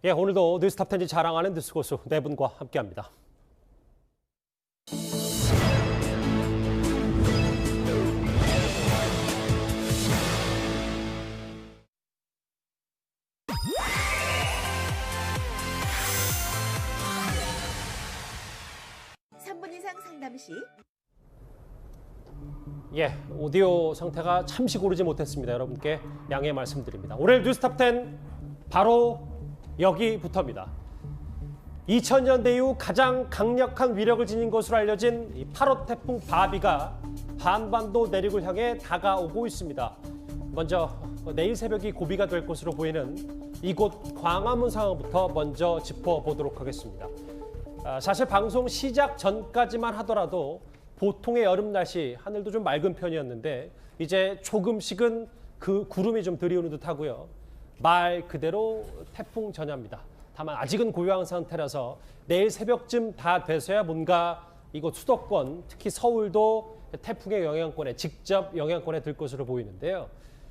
예, 오늘도 뉴스탑10이 자랑하는 뉴스고수 네 분과 함께합니다. 이상 상담 시 예, 오디오 상태가 잠시 고르지 못했습니다. 여러분께 양해 말씀드립니다. 오늘 뉴스탑10 바로 여기부터입니다. 2000년대 이후 가장 강력한 위력을 지닌 것으로 알려진 이 8호 태풍 바비가 한반도 내륙을 향해 다가오고 있습니다. 먼저 내일 새벽이 고비가 될 것으로 보이는 이곳 광화문 상황부터 먼저 짚어보도록 하겠습니다. 사실 방송 시작 전까지만 하더라도 보통의 여름 날씨, 하늘도 좀 맑은 편이었는데 이제 조금씩은 그 구름이 좀 들이오는 듯하고요. 말 그대로 태풍 전야입니다. 다만 아직은 고요한 상태라서 내일 새벽쯤 다 돼서야 뭔가 이곳 수도권, 특히 서울도 태풍의 영향권에 직접 영향권에 들 것으로 보이는데요.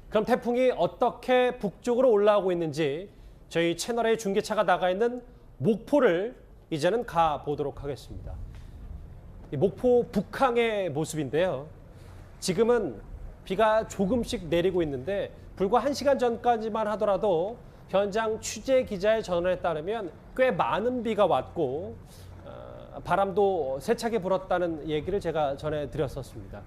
그럼 태풍이 어떻게 북쪽으로 올라오고 있는지 저희 채널의 중계차가 나가 있는 목포를 이제는 가보도록 하겠습니다. 목포 북항의 모습인데요. 지금은 비가 조금씩 내리고 있는데 불과 1시간 전까지만 하더라도 현장 취재 기자의 전언에 따르면 꽤 많은 비가 왔고 바람도 세차게 불었다는 얘기를 제가 전해드렸었습니다.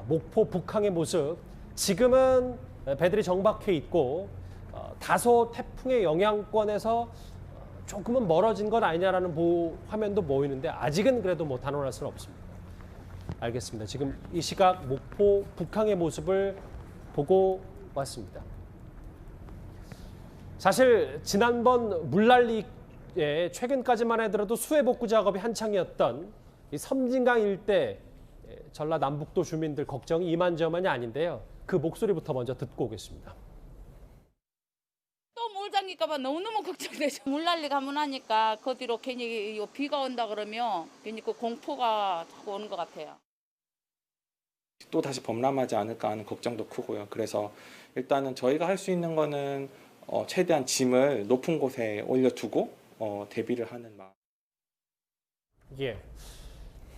목포 북항의 모습, 지금은 배들이 정박해 있고 다소 태풍의 영향권에서 조금은 멀어진 건 아니냐라는 화면도 보이는데 아직은 그래도 단언할 수는 없습니다. 알겠습니다. 지금 이 시각 목포 북항의 모습을 보고 왔습니다. 사실 지난번 물난리에 최근까지만 하더라도 수해 복구 작업이 한창이었던 이 섬진강 일대 전라남북도 주민들 걱정이 이만저만이 아닌데요. 그 목소리부터 먼저 듣고 오겠습니다. 물장일까봐 너무너무 걱정되죠. 물난리 가면 하니까 그 뒤로 괜히 비가 온다 그러면 괜히 그 공포가 자꾸 오는 것 같아요. 또 다시 범람하지 않을까 하는 걱정도 크고요. 그래서 일단은 저희가 할 수 있는 거는 최대한 짐을 높은 곳에 올려두고 대비를 하는 마음. 예.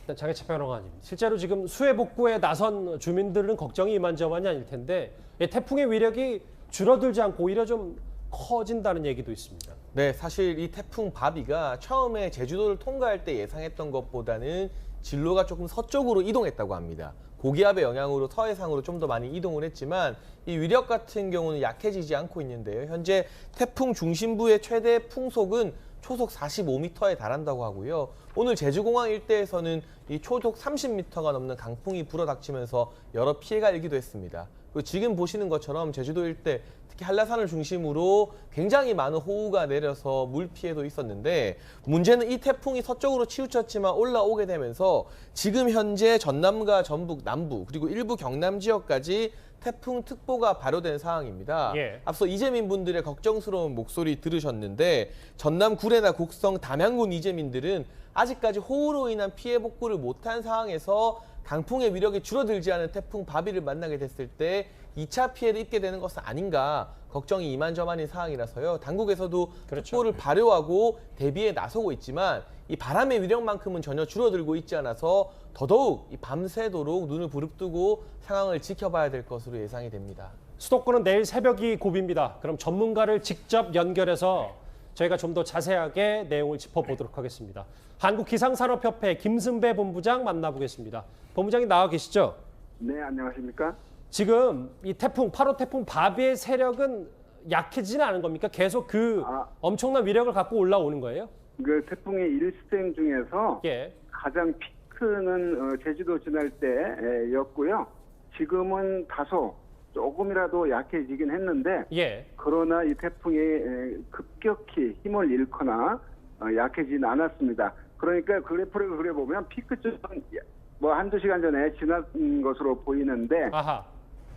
일단 장혜찬 평론가님, 실제로 지금 수해 복구에 나선 주민들은 걱정이 이만저만이 아닐 텐데 태풍의 위력이 줄어들지 않고 오히려 좀 커진다는 얘기도 있습니다. 네, 사실 이 태풍 바비가 처음에 제주도를 통과할 때 예상했던 것보다는 진로가 조금 서쪽으로 이동했다고 합니다. 고기압의 영향으로 서해상으로 좀 더 많이 이동을 했지만 이 위력 같은 경우는 약해지지 않고 있는데요. 현재 태풍 중심부의 최대 풍속은 초속 45m에 달한다고 하고요. 오늘 제주공항 일대에서는 이 초속 30m가 넘는 강풍이 불어닥치면서 여러 피해가 일기도 했습니다. 그리고 지금 보시는 것처럼 제주도 일대, 특히 한라산을 중심으로 굉장히 많은 호우가 내려서 물 피해도 있었는데 문제는 이 태풍이 서쪽으로 치우쳤지만 올라오게 되면서 지금 현재 전남과 전북 남부 그리고 일부 경남 지역까지 태풍특보가 발효된 상황입니다. 예. 앞서 이재민분들의 걱정스러운 목소리 들으셨는데 전남 구례나 곡성, 담양군 이재민들은 아직까지 호우로 인한 피해 복구를 못한 상황에서 강풍의 위력이 줄어들지 않은 태풍 바비를 만나게 됐을 때 2차 피해를 입게 되는 것은 아닌가 걱정이 이만저만인 상황이라서요. 당국에서도 특보를 발효하고 대비에 나서고 있지만 이 바람의 위력만큼은 전혀 줄어들고 있지 않아서 더더욱 밤새도록 눈을 부릅뜨고 상황을 지켜봐야 될 것으로 예상이 됩니다. 수도권은 내일 새벽이 고비입니다. 그럼 전문가를 직접 연결해서 저희가 좀 더 자세하게 내용을 짚어보도록 하겠습니다. 한국기상산업협회 김승배 본부장 만나보겠습니다. 본부장이 나와 계시죠? 네, 안녕하십니까? 지금 이 태풍, 8호 태풍 바비의 세력은 약해지지는 않은 겁니까? 계속 엄청난 위력을 갖고 올라오는 거예요? 그 태풍의 일생 중에서 예. 가장 피크는 제주도 지날 때였고요. 지금은 다소 조금이라도 약해지긴 했는데 예. 그러나 이 태풍이 급격히 힘을 잃거나 약해지진 않았습니다. 그러니까 그래프를 그려보면 피크쯤은 뭐 한두 시간 전에 지난 것으로 보이는데 아하.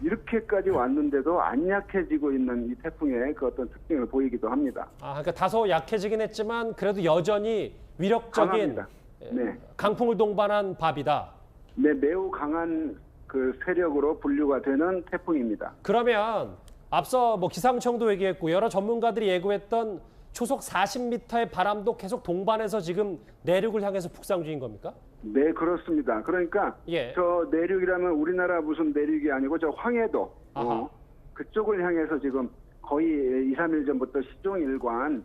이렇게까지 왔는데도 안 약해지고 있는 이 태풍의 그 어떤 특징을 보이기도 합니다. 그러니까 다소 약해지긴 했지만 그래도 여전히 위력적인 강합니다. 네. 강풍을 동반한 바비다. 네, 매우 강한 그 세력으로 분류가 되는 태풍입니다. 그러면 앞서 뭐 기상청도 얘기했고 여러 전문가들이 예고했던 초속 40m의 바람도 계속 동반해서 지금 내륙을 향해서 북상 중인 겁니까? 네, 그렇습니다. 그러니까 예. 저 내륙이라면 우리나라 무슨 내륙이 아니고 저 황해도 아하. 그쪽을 향해서 지금 거의 2, 3일 전부터 시종일관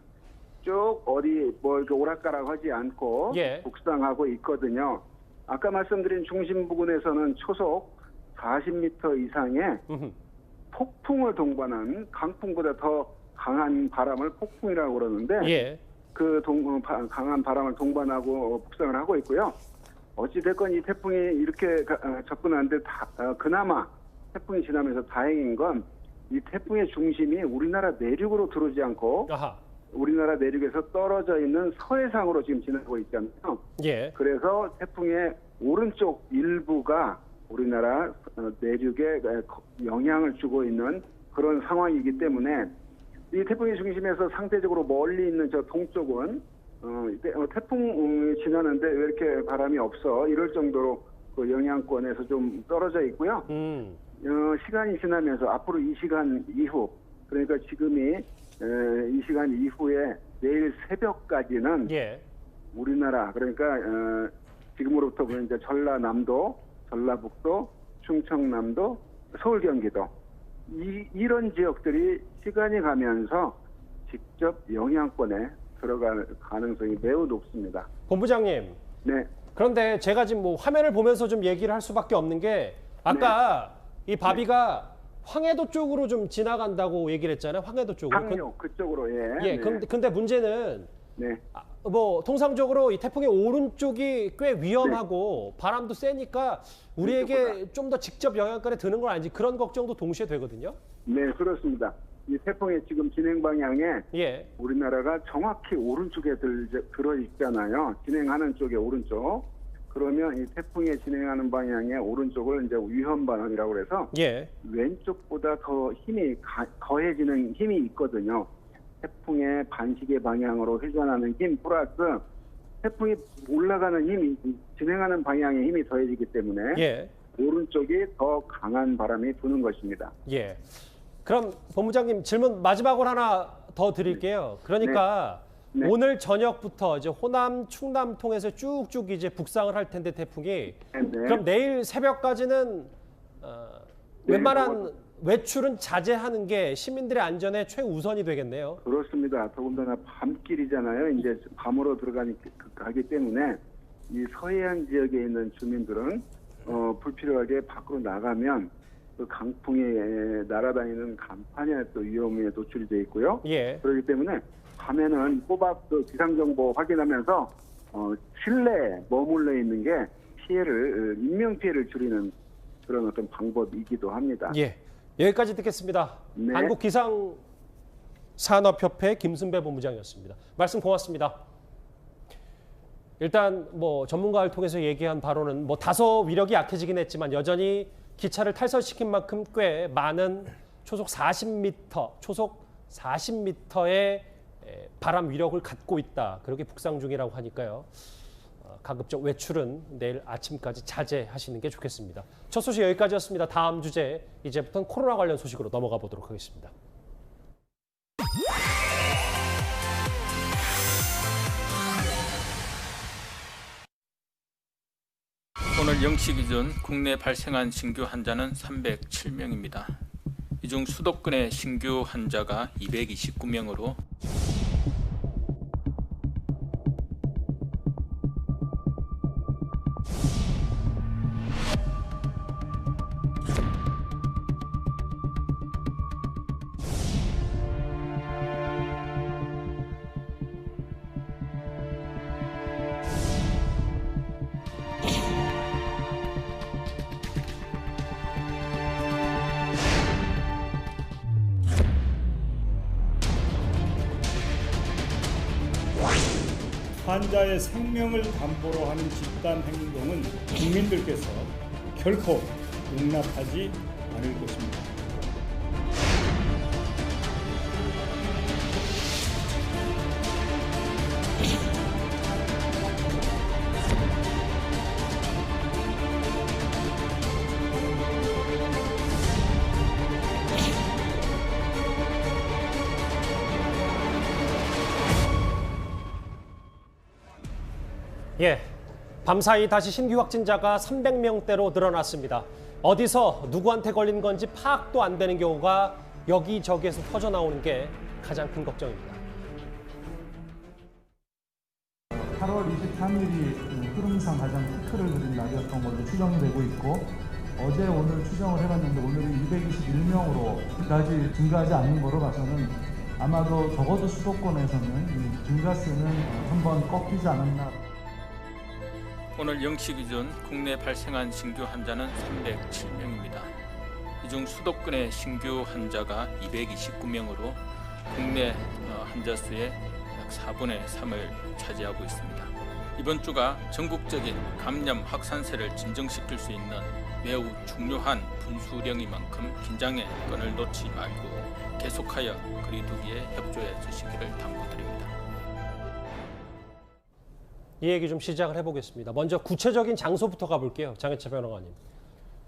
쭉 어디 뭐 이렇게 오락가락하지 않고 예. 북상하고 있거든요. 아까 말씀드린 중심 부근에서는 초속 40m 이상의 음흠. 폭풍을 동반한 강풍보다 더 강한 바람을 폭풍이라고 그러는데 예. 그 강한 바람을 동반하고 북상을 하고 있고요. 어찌됐건 이 태풍이 이렇게 접근하는데 그나마 태풍이 지나면서 다행인 건 이 태풍의 중심이 우리나라 내륙으로 들어오지 않고 아하. 우리나라 내륙에서 떨어져 있는 서해상으로 지금 지나고 있잖아요. 예. 그래서 태풍의 오른쪽 일부가 우리나라 내륙에 영향을 주고 있는 그런 상황이기 때문에 이 태풍의 중심에서 상대적으로 멀리 있는 저 동쪽은 태풍이 지나는데 왜 이렇게 바람이 없어 이럴 정도로 그 영향권에서 좀 떨어져 있고요. 시간이 지나면서 앞으로 이 시간 이후 그러니까 지금이 이 시간 이후에 내일 새벽까지는 예. 우리나라 그러니까 지금으로부터 이제 전라남도, 전라북도, 충청남도, 서울 경기도 이런 지역들이 시간이 가면서 직접 영향권에 들어갈 가능성이 매우 높습니다. 본부장님. 네. 그런데 제가 지금 뭐 화면을 보면서 좀 얘기를 할 수밖에 없는 게 아까 이 바비가 황해도 쪽으로 좀 지나간다고 얘기를 했잖아요. 황해도 쪽으로. 항요 그쪽으로 예. 예. 네. 근데 문제는 네. 뭐 통상적으로 이 태풍의 오른쪽이 꽤 위험하고 바람도 세니까 우리에게 좀 더 직접 영향권에 드는 건 아닌지 그런 걱정도 동시에 되거든요. 네, 그렇습니다. 이 태풍의 지금 진행 방향에 예. 우리나라가 정확히 오른쪽에 들어 있잖아요. 진행하는 쪽에 오른쪽. 그러면 이 태풍이 진행하는 방향의 오른쪽을 이제 위험 방향이라고 그래서 예. 왼쪽보다 더 힘이 거해지는 힘이 있거든요. 태풍의 반시계 방향으로 회전하는 힘 플러스 태풍이 올라가는 힘이 진행하는 방향의 힘이 더해지기 때문에 예. 오른쪽이 더 강한 바람이 부는 것입니다. 예. 그럼 본부장님 질문 마지막으로 하나 더 드릴게요. 그러니까 네. 오늘 저녁부터 이제 호남, 충남 통해서 쭉쭉 이제 북상을 할 텐데 태풍이 네. 그럼 내일 새벽까지는 웬만한 외출은 자제하는 게 시민들의 안전에 최우선이 되겠네요. 그렇습니다. 더군다나 밤길이잖아요. 이제 밤으로 가기 때문에 이 서해안 지역에 있는 주민들은 불필요하게 밖으로 나가면 그 강풍에 날아다니는 간판에 또 위험에 노출이 돼 있고요. 예. 그렇기 때문에 밤에는 꼬박 그 기상정보 확인하면서 실내에 머물러 있는 게 인명 피해를 줄이는 그런 어떤 방법이기도 합니다. 예. 여기까지 듣겠습니다. 네. 한국기상산업협회 김순배 본부장이었습니다. 말씀 고맙습니다. 일단 뭐 전문가를 통해서 얘기한 바로는 뭐 다소 위력이 약해지긴 했지만 여전히 기차를 탈선시킨 만큼 꽤 많은 초속 40m의 바람 위력을 갖고 있다. 그렇게 북상 중이라고 하니까요. 가급적 외출은 내일 아침까지 자제하시는 게 좋겠습니다. 첫 소식 여기까지였습니다. 다음 주제 이제부터는 코로나 관련 소식으로 넘어가 보도록 하겠습니다. 오늘 0시 기준 국내 발생한 신규 환자는 307명입니다. 이 중 수도권의 신규 환자가 229명으로 환자의 생명을 담보로 하는 집단 행동은 국민들께서 결코 용납하지 않을 것입니다. 예, 밤사이 다시 신규 확진자가 300명대로 늘어났습니다. 어디서 누구한테 걸린 건지 파악도 안 되는 경우가 여기저기에서 터져나오는 게 가장 큰 걱정입니다. 8월 23일이 흐름상 가장 피크를 그린 날이었던 걸로 추정이 되고 있고 어제 오늘 추정을 해봤는데 오늘은 221명으로 까지 증가하지 않는 거로 봐서는 아마도 적어도 수도권에서는 이 증가세는 한번 꺾이지 않았나. 오늘 0시 기준 국내 발생한 신규 환자는 307명입니다. 이 중 수도권의 신규 환자가 229명으로 국내 환자 수의 약 4분의 3을 차지하고 있습니다. 이번 주가 전국적인 감염 확산세를 진정시킬 수 있는 매우 중요한 분수령이만큼 긴장의 끈을 놓지 말고 계속하여 거리두기에 협조해 주시기를 당부드립니다. 이 얘기 좀 시작을 해보겠습니다. 먼저 구체적인 장소부터 가볼게요. 장혜철 변호사님.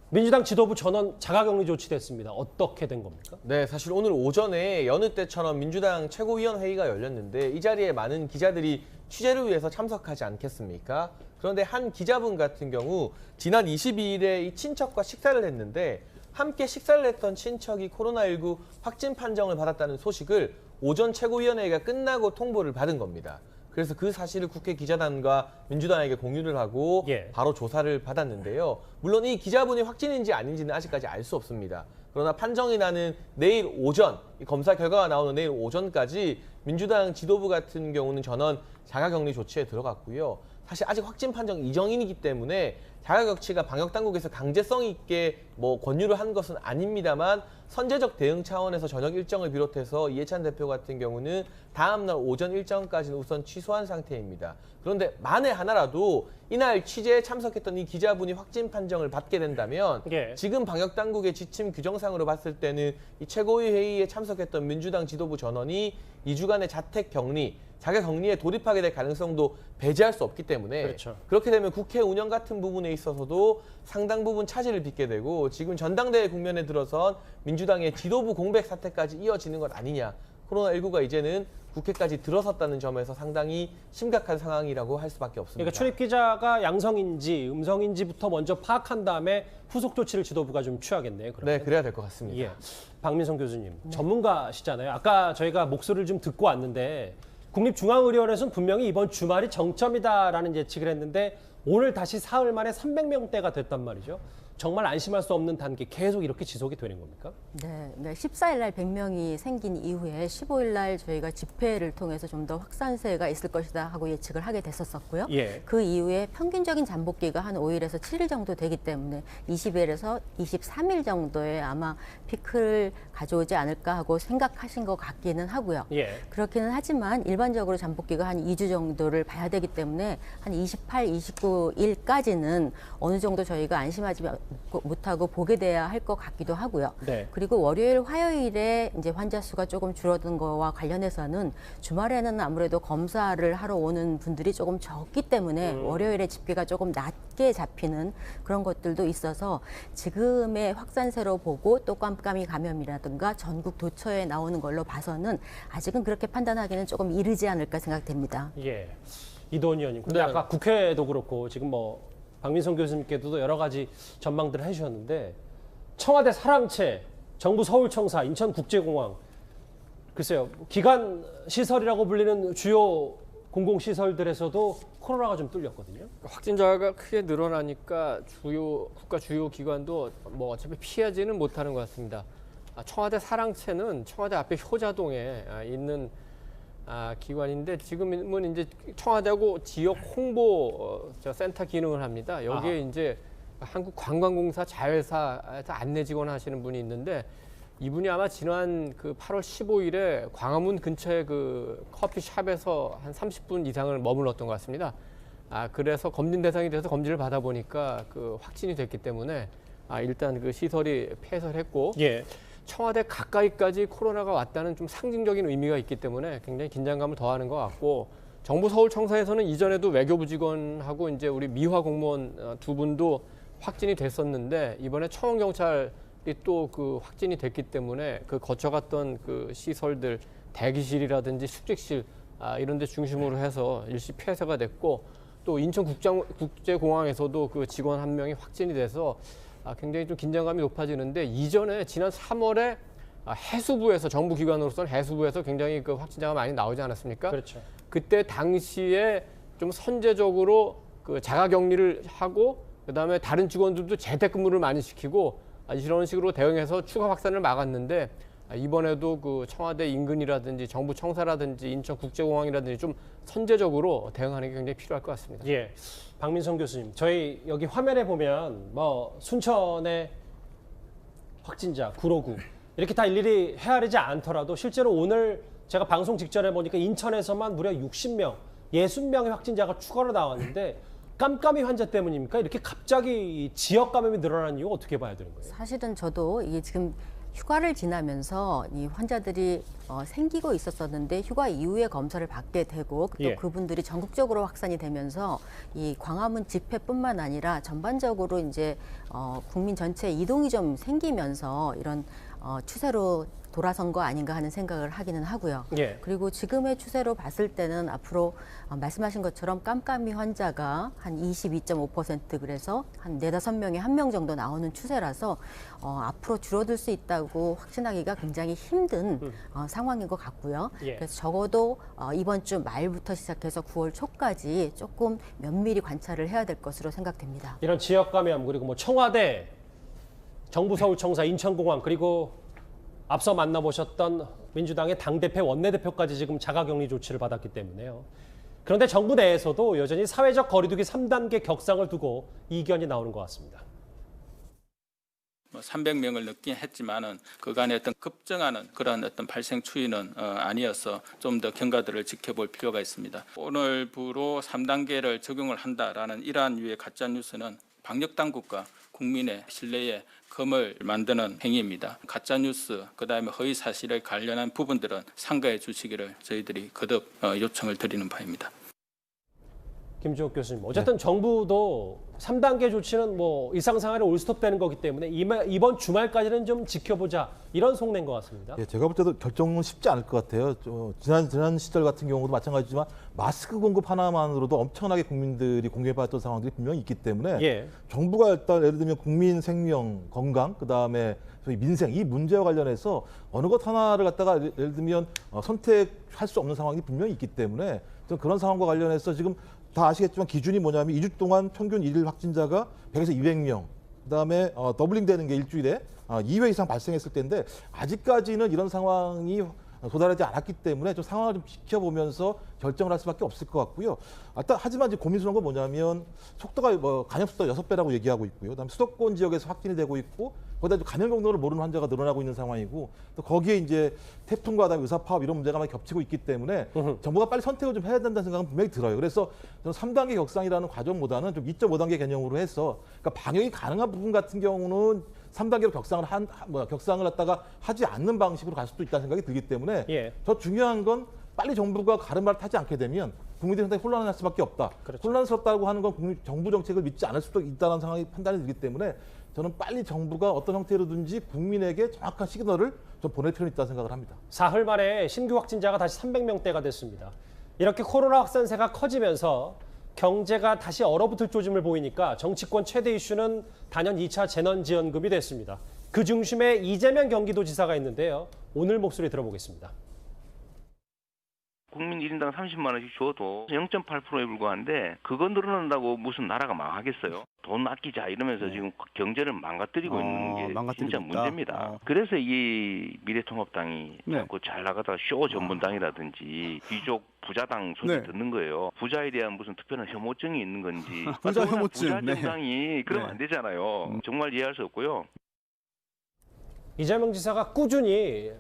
민주당 지도부 전원 자가격리 조치됐습니다. 어떻게 된 겁니까? 네, 사실 오늘 오전에 여느 때처럼 민주당 최고위원회의가 열렸는데 이 자리에 많은 기자들이 취재를 위해서 참석하지 않겠습니까? 그런데 한 기자분 같은 경우 지난 22일에 이 친척과 식사를 했는데 함께 식사를 했던 친척이 코로나19 확진 판정을 받았다는 소식을 오전 최고위원회의가 끝나고 통보를 받은 겁니다. 그래서 그 사실을 국회 기자단과 민주당에게 공유를 하고 바로 조사를 받았는데요. 물론 이 기자분이 확진인지 아닌지는 아직까지 알 수 없습니다. 그러나 판정이 나는 내일 오전, 검사 결과가 나오는 내일 오전까지 민주당 지도부 같은 경우는 전원 자가격리 조치에 들어갔고요. 사실 아직 확진 판정 이전이기 때문에 자가격리가 방역당국에서 강제성 있게 권유를 한 것은 아닙니다만 선제적 대응 차원에서 저녁 일정을 비롯해서 이해찬 대표 같은 경우는 다음 날 오전 일정까지는 우선 취소한 상태입니다. 그런데 만에 하나라도 이날 취재에 참석했던 이 기자분이 확진 판정을 받게 된다면 지금 방역당국의 지침 규정상으로 봤을 때는 이 최고위 회의에 참석했던 민주당 지도부 전원이 2주간의 자택격리, 자가격리에 돌입하게 될 가능성도 배제할 수 없기 때문에 그렇게 되면 국회 운영 같은 부분에 있어서도 상당 부분 차질을 빚게 되고 지금 전당대회 국면에 들어선 민주당의 지도부 공백 사태까지 이어지는 것 아니냐. 코로나19가 이제는 국회까지 들어섰다는 점에서 상당히 심각한 상황이라고 할 수밖에 없습니다. 그러니까 출입 기자가 양성인지 음성인지부터 먼저 파악한 다음에 후속 조치를 지도부가 좀 취하겠네요. 그러면. 네, 그래야 될 것 같습니다. 예. 박민성 교수님, 전문가시잖아요. 아까 저희가 목소리를 좀 듣고 왔는데 국립중앙의료원에서는 분명히 이번 주말이 정점이다라는 예측을 했는데 오늘 다시 사흘 만에 300명대가 됐단 말이죠. 정말 안심할 수 없는 단계 계속 이렇게 지속이 되는 겁니까? 네, 14일 날 100명이 생긴 이후에 15일 날 저희가 집회를 통해서 좀 더 확산세가 있을 것이다 하고 예측을 하게 됐었고요. 그 이후에 평균적인 잠복기가 한 5일에서 7일 정도 되기 때문에 20일에서 23일 정도에 아마 피크를 가져오지 않을까 하고 생각하신 것 같기는 하고요. 그렇기는 하지만 일반적으로 잠복기가 한 2주 정도를 봐야 되기 때문에 한 28, 29일까지는 어느 정도 저희가 안심하지 못하고 보게 돼야 할 것 같기도 하고요. 그리고 월요일, 화요일에 이제 환자 수가 조금 줄어든 거와 관련해서는 주말에는 아무래도 검사를 하러 오는 분들이 조금 적기 때문에 월요일에 집계가 조금 낮게 잡히는 그런 것들도 있어서 지금의 확산세로 보고 또 깜깜이 감염이라든가 전국 도처에 나오는 걸로 봐서는 아직은 그렇게 판단하기는 조금 이르지 않을까 생각됩니다. 이도원 의원님, 근데 아까 국회도 그렇고 지금 박민성 교수님께도 여러 가지 전망들을 해주셨는데 청와대 사랑채, 정부 서울청사, 인천국제공항 글쎄요, 기관 시설이라고 불리는 주요 공공시설들에서도 코로나가 좀 뚫렸거든요. 확진자가 크게 늘어나니까 국가 주요 기관도 어차피 피하지는 못하는 것 같습니다. 청와대 사랑채는 청와대 앞에 효자동에 있는 기관인데 지금은 이제 청와대하고 지역 홍보 센터 기능을 합니다. 여기에 이제 한국관광공사 자회사에서 안내 직원 하시는 분이 있는데 이분이 아마 지난 8월 15일에 광화문 근처에 커피숍에서 한 30분 이상을 머물렀던 것 같습니다. 그래서 검진 대상이 돼서 검진을 받아보니까 확진이 됐기 때문에 일단 시설이 폐설했고 청와대 가까이까지 코로나가 왔다는 좀 상징적인 의미가 있기 때문에 굉장히 긴장감을 더하는 것 같고 정부 서울청사에서는 이전에도 외교부 직원하고 이제 우리 미화 공무원 두 분도 확진이 됐었는데 이번에 청원경찰이 또 확진이 됐기 때문에 거쳐갔던 시설들 대기실이라든지 숙직실 이런 데 중심으로 해서 일시 폐쇄가 됐고 또 인천국제공항에서도 그 직원 한 명이 확진이 돼서 굉장히 좀 긴장감이 높아지는데 이전에 지난 3월에 해수부에서 정부 기관으로서는 해수부에서 굉장히 그 확진자가 많이 나오지 않았습니까? 그렇죠. 그때 당시에 좀 선제적으로 그 자가격리를 하고 그다음에 다른 직원들도 재택근무를 많이 시키고 이런 식으로 대응해서 추가 확산을 막았는데 이번에도 그 청와대 인근이라든지 정부 청사라든지 인천국제공항이라든지 좀 선제적으로 대응하는 게 굉장히 필요할 것 같습니다. 예, 박민성 교수님, 저희 여기 화면에 보면 뭐 순천의 확진자, 구로구 이렇게 다 일일이 헤아리지 않더라도 실제로 오늘 제가 방송 직전에 보니까 인천에서만 무려 60명, 60명의 확진자가 추가로 나왔는데 깜깜이 환자 때문입니까? 이렇게 갑자기 지역 감염이 늘어난 이유 어떻게 봐야 되는 거예요? 사실은 저도 이게 지금 휴가를 지나면서 이 환자들이 생기고 있었었는데 휴가 이후에 검사를 받게 되고 또 예. 그분들이 전국적으로 확산이 되면서 이 광화문 집회뿐만 아니라 전반적으로 이제 국민 전체 이동이 좀 생기면서 이런 추세로 돌아선 거 아닌가 하는 생각을 하기는 하고요. 예. 그리고 지금의 추세로 봤을 때는 앞으로 말씀하신 것처럼 깜깜이 환자가 한 22.5% 그래서 한 4-5명에 1명 정도 나오는 추세라서 앞으로 줄어들 수 있다고 확신하기가 굉장히 힘든 상황인 것 같고요. 예. 그래서 적어도 이번 주 말부터 시작해서 9월 초까지 조금 면밀히 관찰을 해야 될 것으로 생각됩니다. 이런 지역 감염 그리고 뭐 청와대, 정부 서울청사, 인천공항 그리고 앞서 만나보셨던 민주당의 당대표, 원내대표까지 지금 자가격리 조치를 받았기 때문에요. 그런데 정부 내에서도 여전히 사회적 거리두기 3단계 격상을 두고 이견이 나오는 것 같습니다. 300명을 넘긴 했지만은 그간의 어떤 급증하는 그런 어떤 발생 추이는 아니어서 좀 더 경과들을 지켜볼 필요가 있습니다. 오늘부로 3단계를 적용을 한다라는 이러한 유의 가짜 뉴스는 방역 당국과 국민의 신뢰에 금을 만드는 행위입니다. 가짜 뉴스, 그다음에 허위 사실에 관련한 부분들은 삼가해 주시기를 저희들이 거듭 요청을 드리는 바입니다. 김주옥 교수님, 어쨌든 정부도 3단계 조치는 뭐 일상생활에 올스톱되는 거기 때문에 이번 주말까지는 좀 지켜보자 이런 속내인 것 같습니다. 예, 제가 볼 때도 결정은 쉽지 않을 것 같아요. 지난 시절 같은 경우도 마찬가지지만 마스크 공급 하나만으로도 엄청나게 국민들이 공개받았던 상황들이 분명히 있기 때문에 예. 정부가 일단 예를 들면 국민 생명, 건강, 그다음에 저희 민생 이 문제와 관련해서 어느 것 하나를 갖다가 예를 들면 선택할 수 없는 상황이 분명히 있기 때문에 그런 상황과 관련해서 지금 다 아시겠지만 기준이 뭐냐면 2주 동안 평균 일일 확진자가 100에서 200명, 그다음에 더블링 되는 게 일주일에 2회 이상 발생했을 때인데 아직까지는 이런 상황이 도달하지 않았기 때문에 좀 상황을 좀 지켜보면서 결정을 할 수밖에 없을 것 같고요. 하지만 이제 고민스러운 건 뭐냐면 속도가 감염 속도가 6배라고 얘기하고 있고요. 그다음에 수도권 지역에서 확진이 되고 있고 거기다 감염 경로를 모르는 환자가 늘어나고 있는 상황이고 또 거기에 이제 태풍과 그다음에 의사 파업 이런 문제가 많이 겹치고 있기 때문에 정부가 빨리 선택을 좀 해야 된다는 생각은 분명히 들어요. 그래서 저는 3단계 격상이라는 과정보다는 좀 2.5단계 개념으로 해서 그러니까 방역이 가능한 부분 같은 경우는 3단계로 격상을 갖다가 하지 않는 방식으로 갈 수도 있다는 생각이 들기 때문에 예. 더 중요한 건 빨리 정부가 가름을 타지 않게 되면 국민들이 상당히 혼란할 수밖에 없다. 그렇죠. 혼란스럽다고 하는 건 정부 정책을 믿지 않을 수도 있다는 상황이 판단이 들기 때문에 저는 빨리 정부가 어떤 형태로든지 국민에게 정확한 시그널을 좀 보낼 필요는 있다고 생각을 합니다. 사흘 만에 신규 확진자가 다시 300명대가 됐습니다. 이렇게 코로나 확산세가 커지면서 경제가 다시 얼어붙을 조짐을 보이니까 정치권 최대 이슈는 단연 2차 재난지원금이 됐습니다. 그 중심에 이재명 경기도지사가 있는데요. 오늘 목소리 들어보겠습니다. 국민 1인당 30만 원씩 줘도 0.8%에 불과한데 그거 늘어난다고 무슨 나라가 망하겠어요? 돈 아끼자 이러면서 지금 경제를 망가뜨리고 있는 게 진짜 문제입니다. 그래서 이 미래통합당이 자꾸 잘 나가다가 쇼 전문당이라든지 귀족 부자당 소리 듣는 거예요. 부자에 대한 무슨 특별한 혐오증이 있는 건지. 부자 혐오증. 부자 정당이 그러면 안 되잖아요. 정말 이해할 수 없고요. 이재명 지사가 꾸준히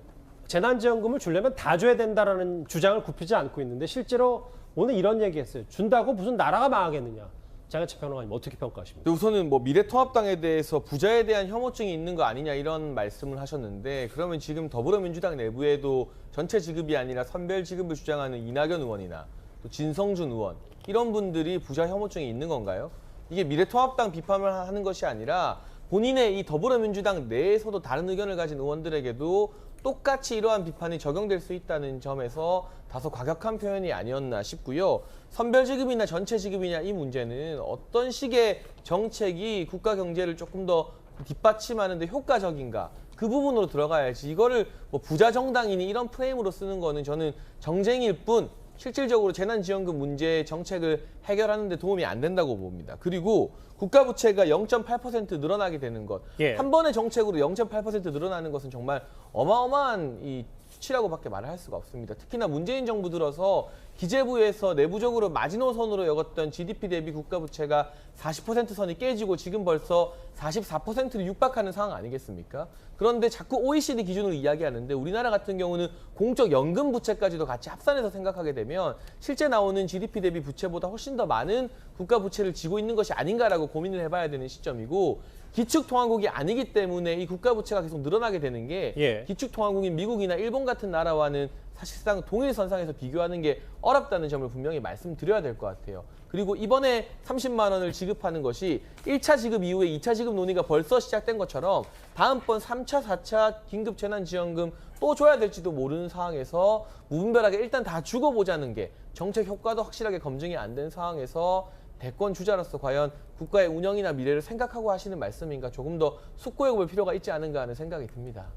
재난지원금을 주려면 다 줘야 된다라는 주장을 굽히지 않고 있는데 실제로 오늘 이런 얘기했어요. 준다고 무슨 나라가 망하겠느냐. 장혜철 평론가님 어떻게 평가하십니까? 우선은 뭐 미래통합당에 대해서 부자에 대한 혐오증이 있는 거 아니냐 이런 말씀을 하셨는데 그러면 지금 더불어민주당 내부에도 전체 지급이 아니라 선별 지급을 주장하는 이낙연 의원이나 또 진성준 의원 이런 분들이 부자 혐오증이 있는 건가요? 이게 미래통합당 비판을 하는 것이 아니라 본인의 이 더불어민주당 내에서도 다른 의견을 가진 의원들에게도 똑같이 이러한 비판이 적용될 수 있다는 점에서 다소 과격한 표현이 아니었나 싶고요. 선별지급이나 전체지급이냐 이 문제는 어떤 식의 정책이 국가 경제를 조금 더 뒷받침하는 데 효과적인가 그 부분으로 들어가야지 이거를 뭐 부자 정당이니 이런 프레임으로 쓰는 거는 저는 정쟁일 뿐 실질적으로 재난지원금 문제 정책을 해결하는 데 도움이 안 된다고 봅니다. 그리고 국가 부채가 0.8% 늘어나게 되는 것. 한 번의 정책으로 0.8% 늘어나는 것은 정말 어마어마한 이 수치라고밖에 말을 할 수가 없습니다. 특히나 문재인 정부 들어서 기재부에서 내부적으로 마지노선으로 여겼던 GDP 대비 국가 부채가 40% 선이 깨지고 지금 벌써 44%를 육박하는 상황 아니겠습니까? 그런데 자꾸 OECD 기준으로 이야기하는데 우리나라 같은 경우는 공적 연금 부채까지도 같이 합산해서 생각하게 되면 실제 나오는 GDP 대비 부채보다 훨씬 더 많은 국가 부채를 지고 있는 것이 아닌가라고 고민을 해봐야 되는 시점이고 기축통화국이 아니기 때문에 이 국가 부채가 계속 늘어나게 되는 게 기축통화국인 미국이나 일본 같은 나라와는 사실상 동일선상에서 비교하는 게 어렵다는 점을 분명히 말씀드려야 될 것 같아요. 그리고 이번에 30만 원을 지급하는 것이 1차 지급 이후에 2차 지급 논의가 벌써 시작된 것처럼 다음번 3차, 4차 긴급 재난지원금 또 줘야 될지도 모르는 상황에서 무분별하게 일단 다 주고 보자는 게 정책 효과도 확실하게 검증이 안 된 상황에서 대권 주자로서 과연 국가의 운영이나 미래를 생각하고 하시는 말씀인가 조금 더 숙고해 볼 필요가 있지 않은가 하는 생각이 듭니다.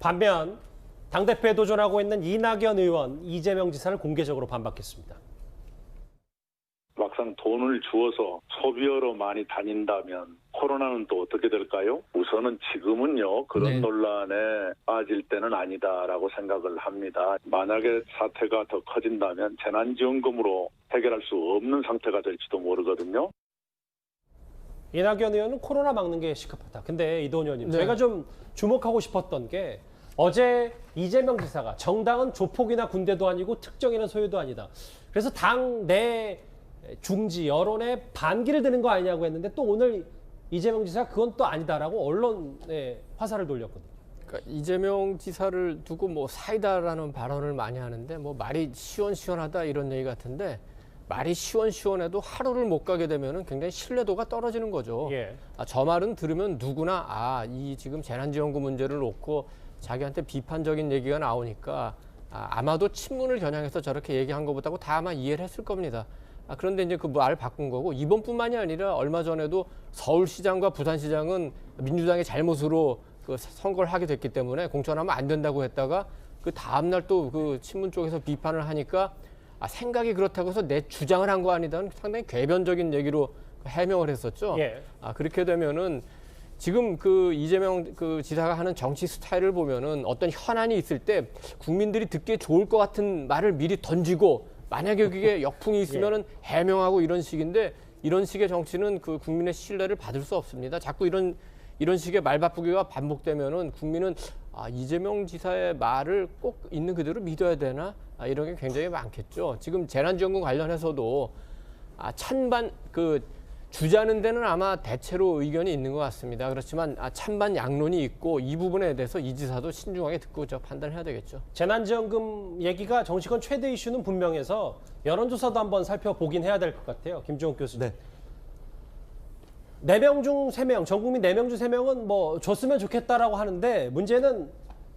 반면 당대표에 도전하고 있는 이낙연 의원, 이재명 지사를 공개적으로 반박했습니다. 막상 돈을 주어서 소비하러 많이 다닌다면 코로나는 또 어떻게 될까요? 우선은 지금은요. 그런 논란에 빠질 때는 아니다라고 생각을 합니다. 만약에 사태가 더 커진다면 재난지원금으로 해결할 수 없는 상태가 될지도 모르거든요. 이낙연 의원은 코로나 막는 게 시급하다. 근데 이도훈 의원님, 저희가 좀 주목하고 싶었던 게 어제 이재명 지사가 정당은 조폭이나 군대도 아니고 특정인은 소유도 아니다. 그래서 당 내 중지, 여론에 반기를 드는 거 아니냐고 했는데 또 오늘 이재명 지사가 그건 또 아니다라고 언론에 화살을 돌렸거든요. 그러니까 이재명 지사를 두고 뭐 사이다라는 발언을 많이 하는데 뭐 말이 시원시원하다 이런 얘기 같은데 말이 시원시원해도 하루를 못 가게 되면은 굉장히 신뢰도가 떨어지는 거죠. 저 말은 들으면 누구나 이 지금 재난지원금 문제를 놓고 자기한테 비판적인 얘기가 나오니까 아마도 친문을 겨냥해서 저렇게 얘기한 것보다고 다 아마 이해를 했을 겁니다. 그런데 이제 그 말 바꾼 거고 이번뿐만이 아니라 얼마 전에도 서울시장과 부산시장은 민주당의 잘못으로 그 선거를 하게 됐기 때문에 공천하면 안 된다고 했다가 그 다음날 또 그 친문 쪽에서 비판을 하니까 생각이 그렇다고 해서 내 주장을 한 거 아니다는 상당히 궤변적인 얘기로 해명을 했었죠. 그렇게 되면은 지금 그 이재명 그 지사가 하는 정치 스타일을 보면은 어떤 현안이 있을 때 국민들이 듣기에 좋을 것 같은 말을 미리 던지고 만약에 그게 역풍이 있으면은 해명하고 이런 식인데 이런 식의 정치는 그 국민의 신뢰를 받을 수 없습니다. 자꾸 이런 식의 말바꾸기가 반복되면은 국민은 이재명 지사의 말을 꼭 있는 그대로 믿어야 되나 이런 게 굉장히 많겠죠. 지금 재난지원금 관련해서도 찬반 그 주자는 데는 아마 대체로 의견이 있는 것 같습니다. 그렇지만 찬반 양론이 있고 이 부분에 대해서 이 지사도 신중하게 듣고 판단해야 되겠죠. 재난지원금 얘기가 정치권 최대 이슈는 분명해서 여론조사도 한번 살펴보긴 해야 될 것 같아요. 김종욱 교수님. 4명 중 3명, 전 국민 4명 중 3명은 뭐 줬으면 좋겠다라고 하는데 문제는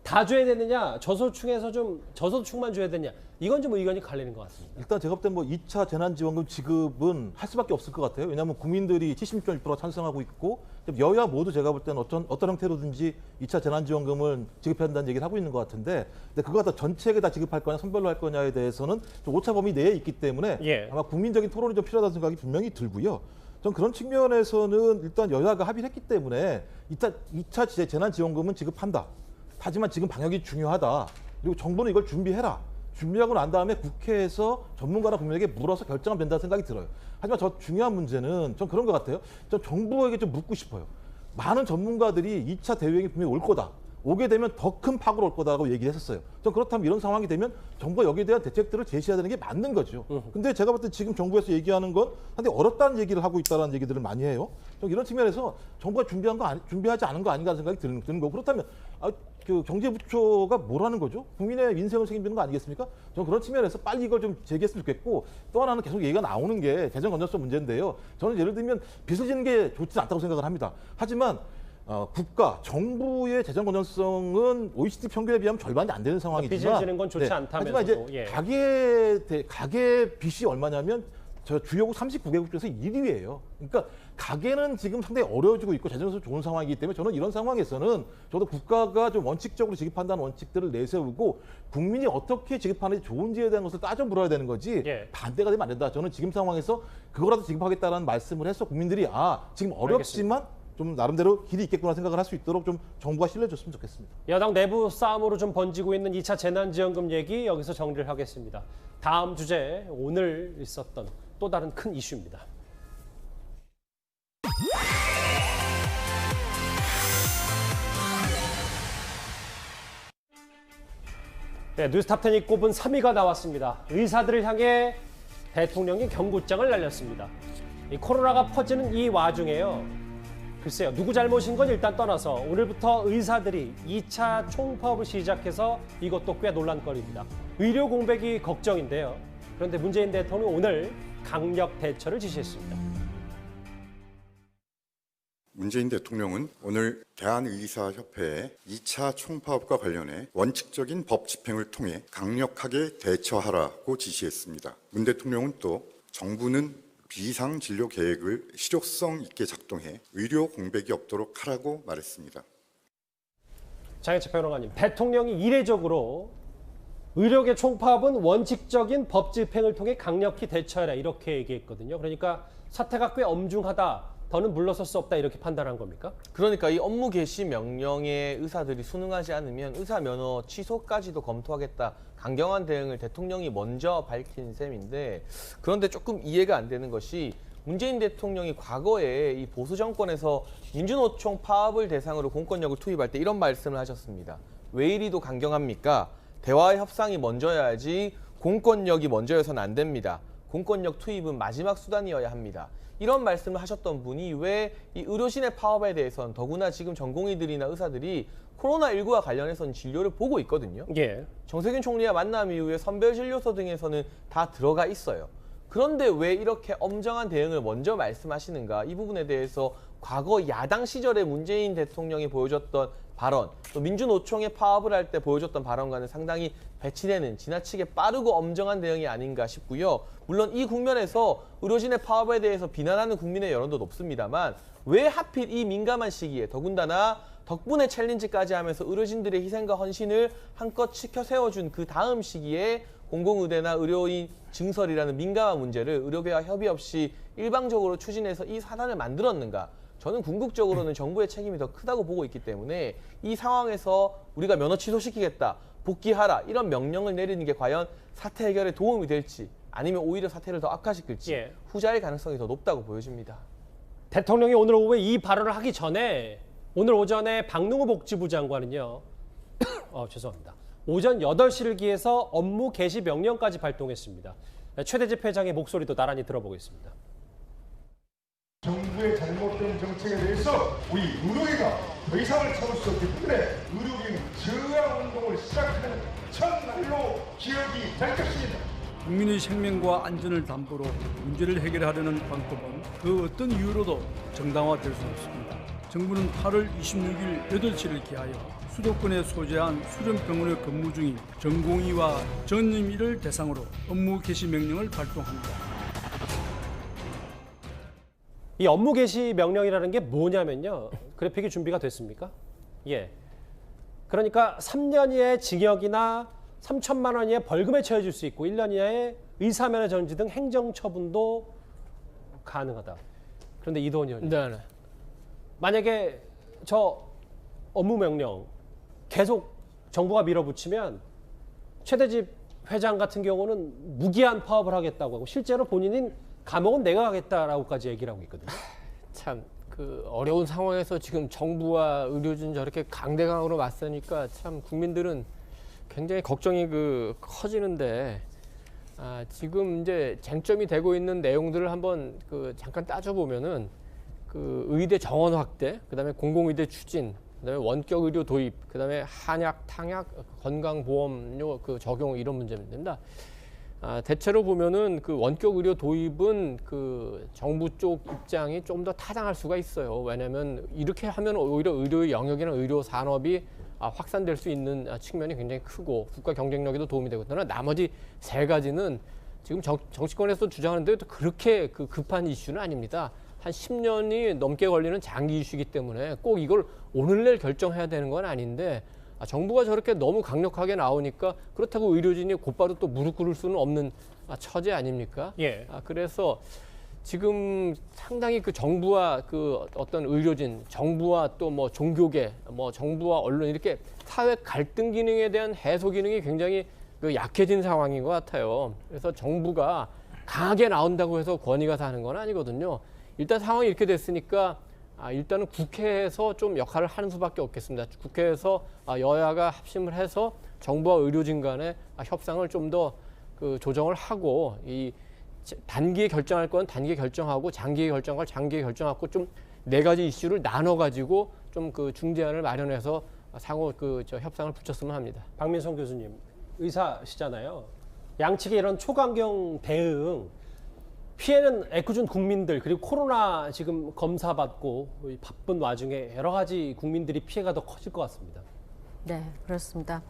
다 줘야 되느냐, 저소득층에서 좀 저소득층만 줘야 되느냐, 이건 좀 의견이 갈리는 것 같습니다. 일단 제가 볼 때 뭐 2차 재난지원금 지급은 할 수밖에 없을 것 같아요. 왜냐하면 국민들이 76.1% 찬성하고 있고 여야 모두 제가 볼 때는 어떤 형태로든지 2차 재난지원금을 지급해야 한다는 얘기를 하고 있는 것 같은데 근데 그거 다 전체에 다 지급할 거냐 선별로 할 거냐에 대해서는 좀 오차 범위 내에 있기 때문에 아마 국민적인 토론이 좀 필요하다는 생각이 분명히 들고요. 전 그런 측면에서는 일단 여야가 합의를 했기 때문에 2차 재난지원금은 지급한다. 하지만 지금 방역이 중요하다. 그리고 정부는 이걸 준비해라. 준비하고 난 다음에 국회에서 전문가나 국민에게 물어서 결정하면 된다는 생각이 들어요. 하지만 저 중요한 문제는 전 그런 것 같아요. 전 정부에게 좀 묻고 싶어요. 많은 전문가들이 2차 대유행이 분명히 올 거다. 오게 되면 더 큰 파고로 올 거다라고 얘기를 했었어요. 전 그렇다면 이런 상황이 되면 정부가 여기에 대한 대책들을 제시해야 되는 게 맞는 거죠. 근데 제가 볼 때 지금 정부에서 얘기하는 건 상당히 어렵다는 얘기를 하고 있다는 얘기들을 많이 해요. 전 이런 측면에서 정부가 준비하지 않은 거 아닌가 생각이 드는 거고 그렇다면 그 경제부처가 뭐라는 거죠? 국민의 민생을 책임지는 거 아니겠습니까? 저는 그런 측면에서 빨리 이걸 좀 제기했으면 좋겠고 또 하나는 계속 얘기가 나오는 게 재정 건전성 문제인데요. 저는 예를 들면 빚을 지는 게 좋지 않다고 생각을 합니다. 하지만 국가, 정부의 재정 건전성은 OECD 평균에 비하면 절반이 안 되는 상황이지만 빚을 지는 건 좋지 않다면서도. 하지만 이제 가계 빚이 얼마냐면 저 주요국 39개국 중에서 1위예요. 그러니까 가계는 지금 상당히 어려워지고 있고 재정에서 좋은 상황이기 때문에 저는 이런 상황에서는 저도 국가가 좀 원칙적으로 지급한다는 원칙들을 내세우고 국민이 어떻게 지급하는지 좋은지에 대한 것을 따져 물어야 되는 거지 반대가 되면 안 된다. 저는 지금 상황에서 그거라도 지급하겠다는 말씀을 해서 국민들이 지금 어렵지만 좀 나름대로 길이 있겠구나 생각을 할 수 있도록 좀 정부가 신뢰해줬으면 좋겠습니다. 여당 내부 싸움으로 좀 번지고 있는 2차 재난지원금 얘기 여기서 정리를 하겠습니다. 다음 주제 오늘 있었던 또 다른 큰 이슈입니다. 네, 뉴스탑10이 꼽은 3위가 나왔습니다. 의사들을 향해 대통령이 경고장을 날렸습니다. 이 코로나가 퍼지는 이 와중에요. 글쎄요, 누구 잘못인 건 일단 떠나서 오늘부터 의사들이 2차 총파업을 시작해서 이것도 꽤 논란거리입니다. 의료 공백이 걱정인데요. 그런데 문재인 대통령이 오늘 강력 대처를 지시했습니다. 문재인 대통령은 오늘 대한의사협회의 2차 총파업과 관련해 원칙적인 법 집행을 통해 강력하게 대처하라고 지시했습니다. 문 대통령은 또 정부는 비상진료 계획을 실효성 있게 작동해 의료 공백이 없도록 하라고 말했습니다. 장혜철 평론가님, 대통령이 이례적으로 의료계 총파업은 원칙적인 법 집행을 통해 강력히 대처해라 이렇게 얘기했거든요. 그러니까 사태가 꽤 엄중하다. 더는 물러설 수 없다 이렇게 판단한 겁니까? 그러니까 이 업무 개시 명령에 의사들이 순응하지 않으면 의사 면허 취소까지도 검토하겠다. 강경한 대응을 대통령이 먼저 밝힌 셈인데 그런데 조금 이해가 안 되는 것이 문재인 대통령이 과거에 이 보수 정권에서 민주노총 파업을 대상으로 공권력을 투입할 때 이런 말씀을 하셨습니다. 왜 이리도 강경합니까? 대화의 협상이 먼저여야지 공권력이 먼저여서는 안 됩니다. 공권력 투입은 마지막 수단이어야 합니다. 이런 말씀을 하셨던 분이 왜 이 의료진의 파업에 대해서는 더구나 지금 전공의들이나 의사들이 코로나19와 관련해서는 진료를 보고 있거든요. 정세균 총리와 만남 이후에 선별진료소 등에서는 다 들어가 있어요. 그런데 왜 이렇게 엄정한 대응을 먼저 말씀하시는가? 이 부분에 대해서 과거 야당 시절에 문재인 대통령이 보여줬던 발언, 또 민주노총의 파업을 할 때 보여줬던 발언과는 상당히 배치되는 지나치게 빠르고 엄정한 대응이 아닌가 싶고요. 물론 이 국면에서 의료진의 파업에 대해서 비난하는 국민의 여론도 높습니다만 왜 하필 이 민감한 시기에 더군다나 덕분에 챌린지까지 하면서 의료진들의 희생과 헌신을 한껏 치켜 세워준 그 다음 시기에 공공의대나 의료인 증설이라는 민감한 문제를 의료계와 협의 없이 일방적으로 추진해서 이 사단을 만들었는가? 저는 궁극적으로는 정부의 책임이 더 크다고 보고 있기 때문에 이 상황에서 우리가 면허 취소시키겠다, 복귀하라 이런 명령을 내리는 게 과연 사태 해결에 도움이 될지 아니면 오히려 사태를 더 악화시킬지 후자의 가능성이 더 높다고 보여집니다. 대통령이 오늘 오후에 이 발언을 하기 전에 오늘 오전에 박능우 복지부 장관은요. 죄송합니다. 오전 8시를 기해서 업무 개시 명령까지 발동했습니다. 최대집 회장의 목소리도 나란히 들어보겠습니다. 정부의 잘못된 정책에 대해서 우리 의료계가 더 이상을 참을 수 없기 때문에 의료계는 저항 운동을 시작하는 첫날로 기억이 될 것입니다. 국민의 생명과 안전을 담보로 문제를 해결하려는 방법은 그 어떤 이유로도 정당화될 수 없습니다. 정부는 8월 26일 8시를 기하여 수도권에 소재한 수련병원에 근무 중인 전공의와 전임의를 대상으로 업무 개시 명령을 발동합니다. 이 업무 개시 명령이라는 게 뭐냐면요. 그래픽이 준비가 됐습니까? 그러니까 3년 이하의 징역이나 3천만 원 이하의 벌금에 처해질 수 있고 1년 이하의 의사면허 정지 등 행정처분도 가능하다. 그런데 이도원 의원님. 만약에 저 업무 명령 계속 정부가 밀어붙이면 최대집 회장 같은 경우는 무기한 파업을 하겠다고 하고 실제로 본인은 감옥은 내가 가겠다라고까지 얘기를 하고 있거든요. 참 그 어려운 상황에서 지금 정부와 의료진 저렇게 강대강으로 맞서니까 참 국민들은 굉장히 걱정이 커지는데 지금 이제 쟁점이 되고 있는 내용들을 한번 잠깐 따져보면은 의대 정원 확대, 그다음에 공공의대 추진, 그다음에 원격 의료 도입, 그다음에 한약, 탕약, 건강보험료 적용 이런 문제입니다. 대체로 보면은 그 원격 의료 도입은 그 정부 쪽 입장이 좀 더 타당할 수가 있어요. 왜냐하면 이렇게 하면 오히려 의료 영역이나 의료 산업이 확산될 수 있는 측면이 굉장히 크고 국가 경쟁력에도 도움이 되고, 그러나 나머지 세 가지는 지금 정치권에서 주장하는데 그렇게 그 급한 이슈는 아닙니다. 한 10년이 넘게 걸리는 장기 이슈이기 때문에 꼭 이걸 오늘 내일 결정해야 되는 건 아닌데, 정부가 저렇게 너무 강력하게 나오니까 그렇다고 의료진이 곧바로 또 무릎 꿇을 수는 없는 처지 아닙니까? 예. 그래서 지금 상당히 그 정부와 그 어떤 의료진, 정부와 또 뭐 종교계, 뭐 정부와 언론, 이렇게 사회 갈등 기능에 대한 해소 기능이 굉장히 그 약해진 상황인 것 같아요. 그래서 정부가 강하게 나온다고 해서 권위가 사는 건 아니거든요. 일단 상황이 이렇게 됐으니까 일단은 국회에서 좀 역할을 하는 수밖에 없겠습니다. 국회에서 여야가 합심을 해서 정부와 의료진 간의 협상을 좀 더 그 조정을 하고, 이 단기에 결정할 건 단기에 결정하고 장기에 결정할 건 장기에 결정하고, 좀 네 가지 이슈를 나눠 가지고 좀 그 중재안을 마련해서 상호 협상을 붙였으면 합니다. 박민성 교수님, 의사시잖아요. 양측의 이런 초강경 대응, 피해는 애꿎은 국민들, 그리고 코로나 지금 검사 받고 바쁜 와중에 여러 가지 국민들이 피해가 더 커질 것 같습니다. 네, 그렇습니다.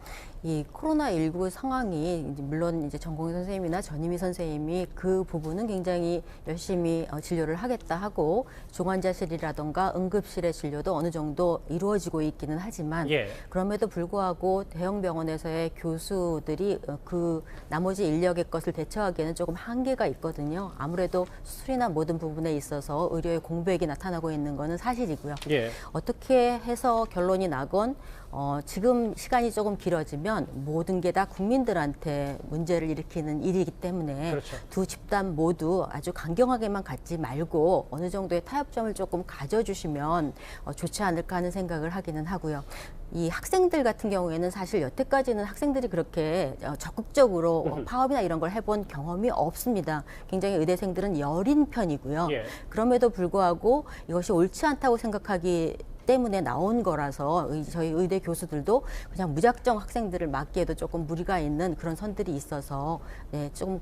이 코로나19 상황이 물론 이제 전공의 선생님이나 전임의 선생님이 그 부분은 굉장히 열심히 진료를 하겠다 하고, 중환자실이라던가 응급실의 진료도 어느 정도 이루어지고 있기는 하지만, 그럼에도 불구하고 대형 병원에서의 교수들이 그 나머지 인력의 것을 대처하기에는 조금 한계가 있거든요. 아무래도 수술이나 모든 부분에 있어서 의료의 공백이 나타나고 있는 것은 사실이고요. 어떻게 해서 결론이 나건 지금 시간이 조금 길어지면 모든 게 다 국민들한테 문제를 일으키는 일이기 때문에, 두 집단 모두 아주 강경하게만 갖지 말고 어느 정도의 타협점을 조금 가져주시면 좋지 않을까 하는 생각을 하기는 하고요. 이 학생들 같은 경우에는 사실 여태까지는 학생들이 그렇게 적극적으로 파업이나 이런 걸 해본 경험이 없습니다. 굉장히 의대생들은 여린 편이고요. 그럼에도 불구하고 이것이 옳지 않다고 생각하기 때문에 나온 거라서 저희 의대 교수들도 그냥 무작정 학생들을 막기에도 조금 무리가 있는 그런 선들이 있어서 좀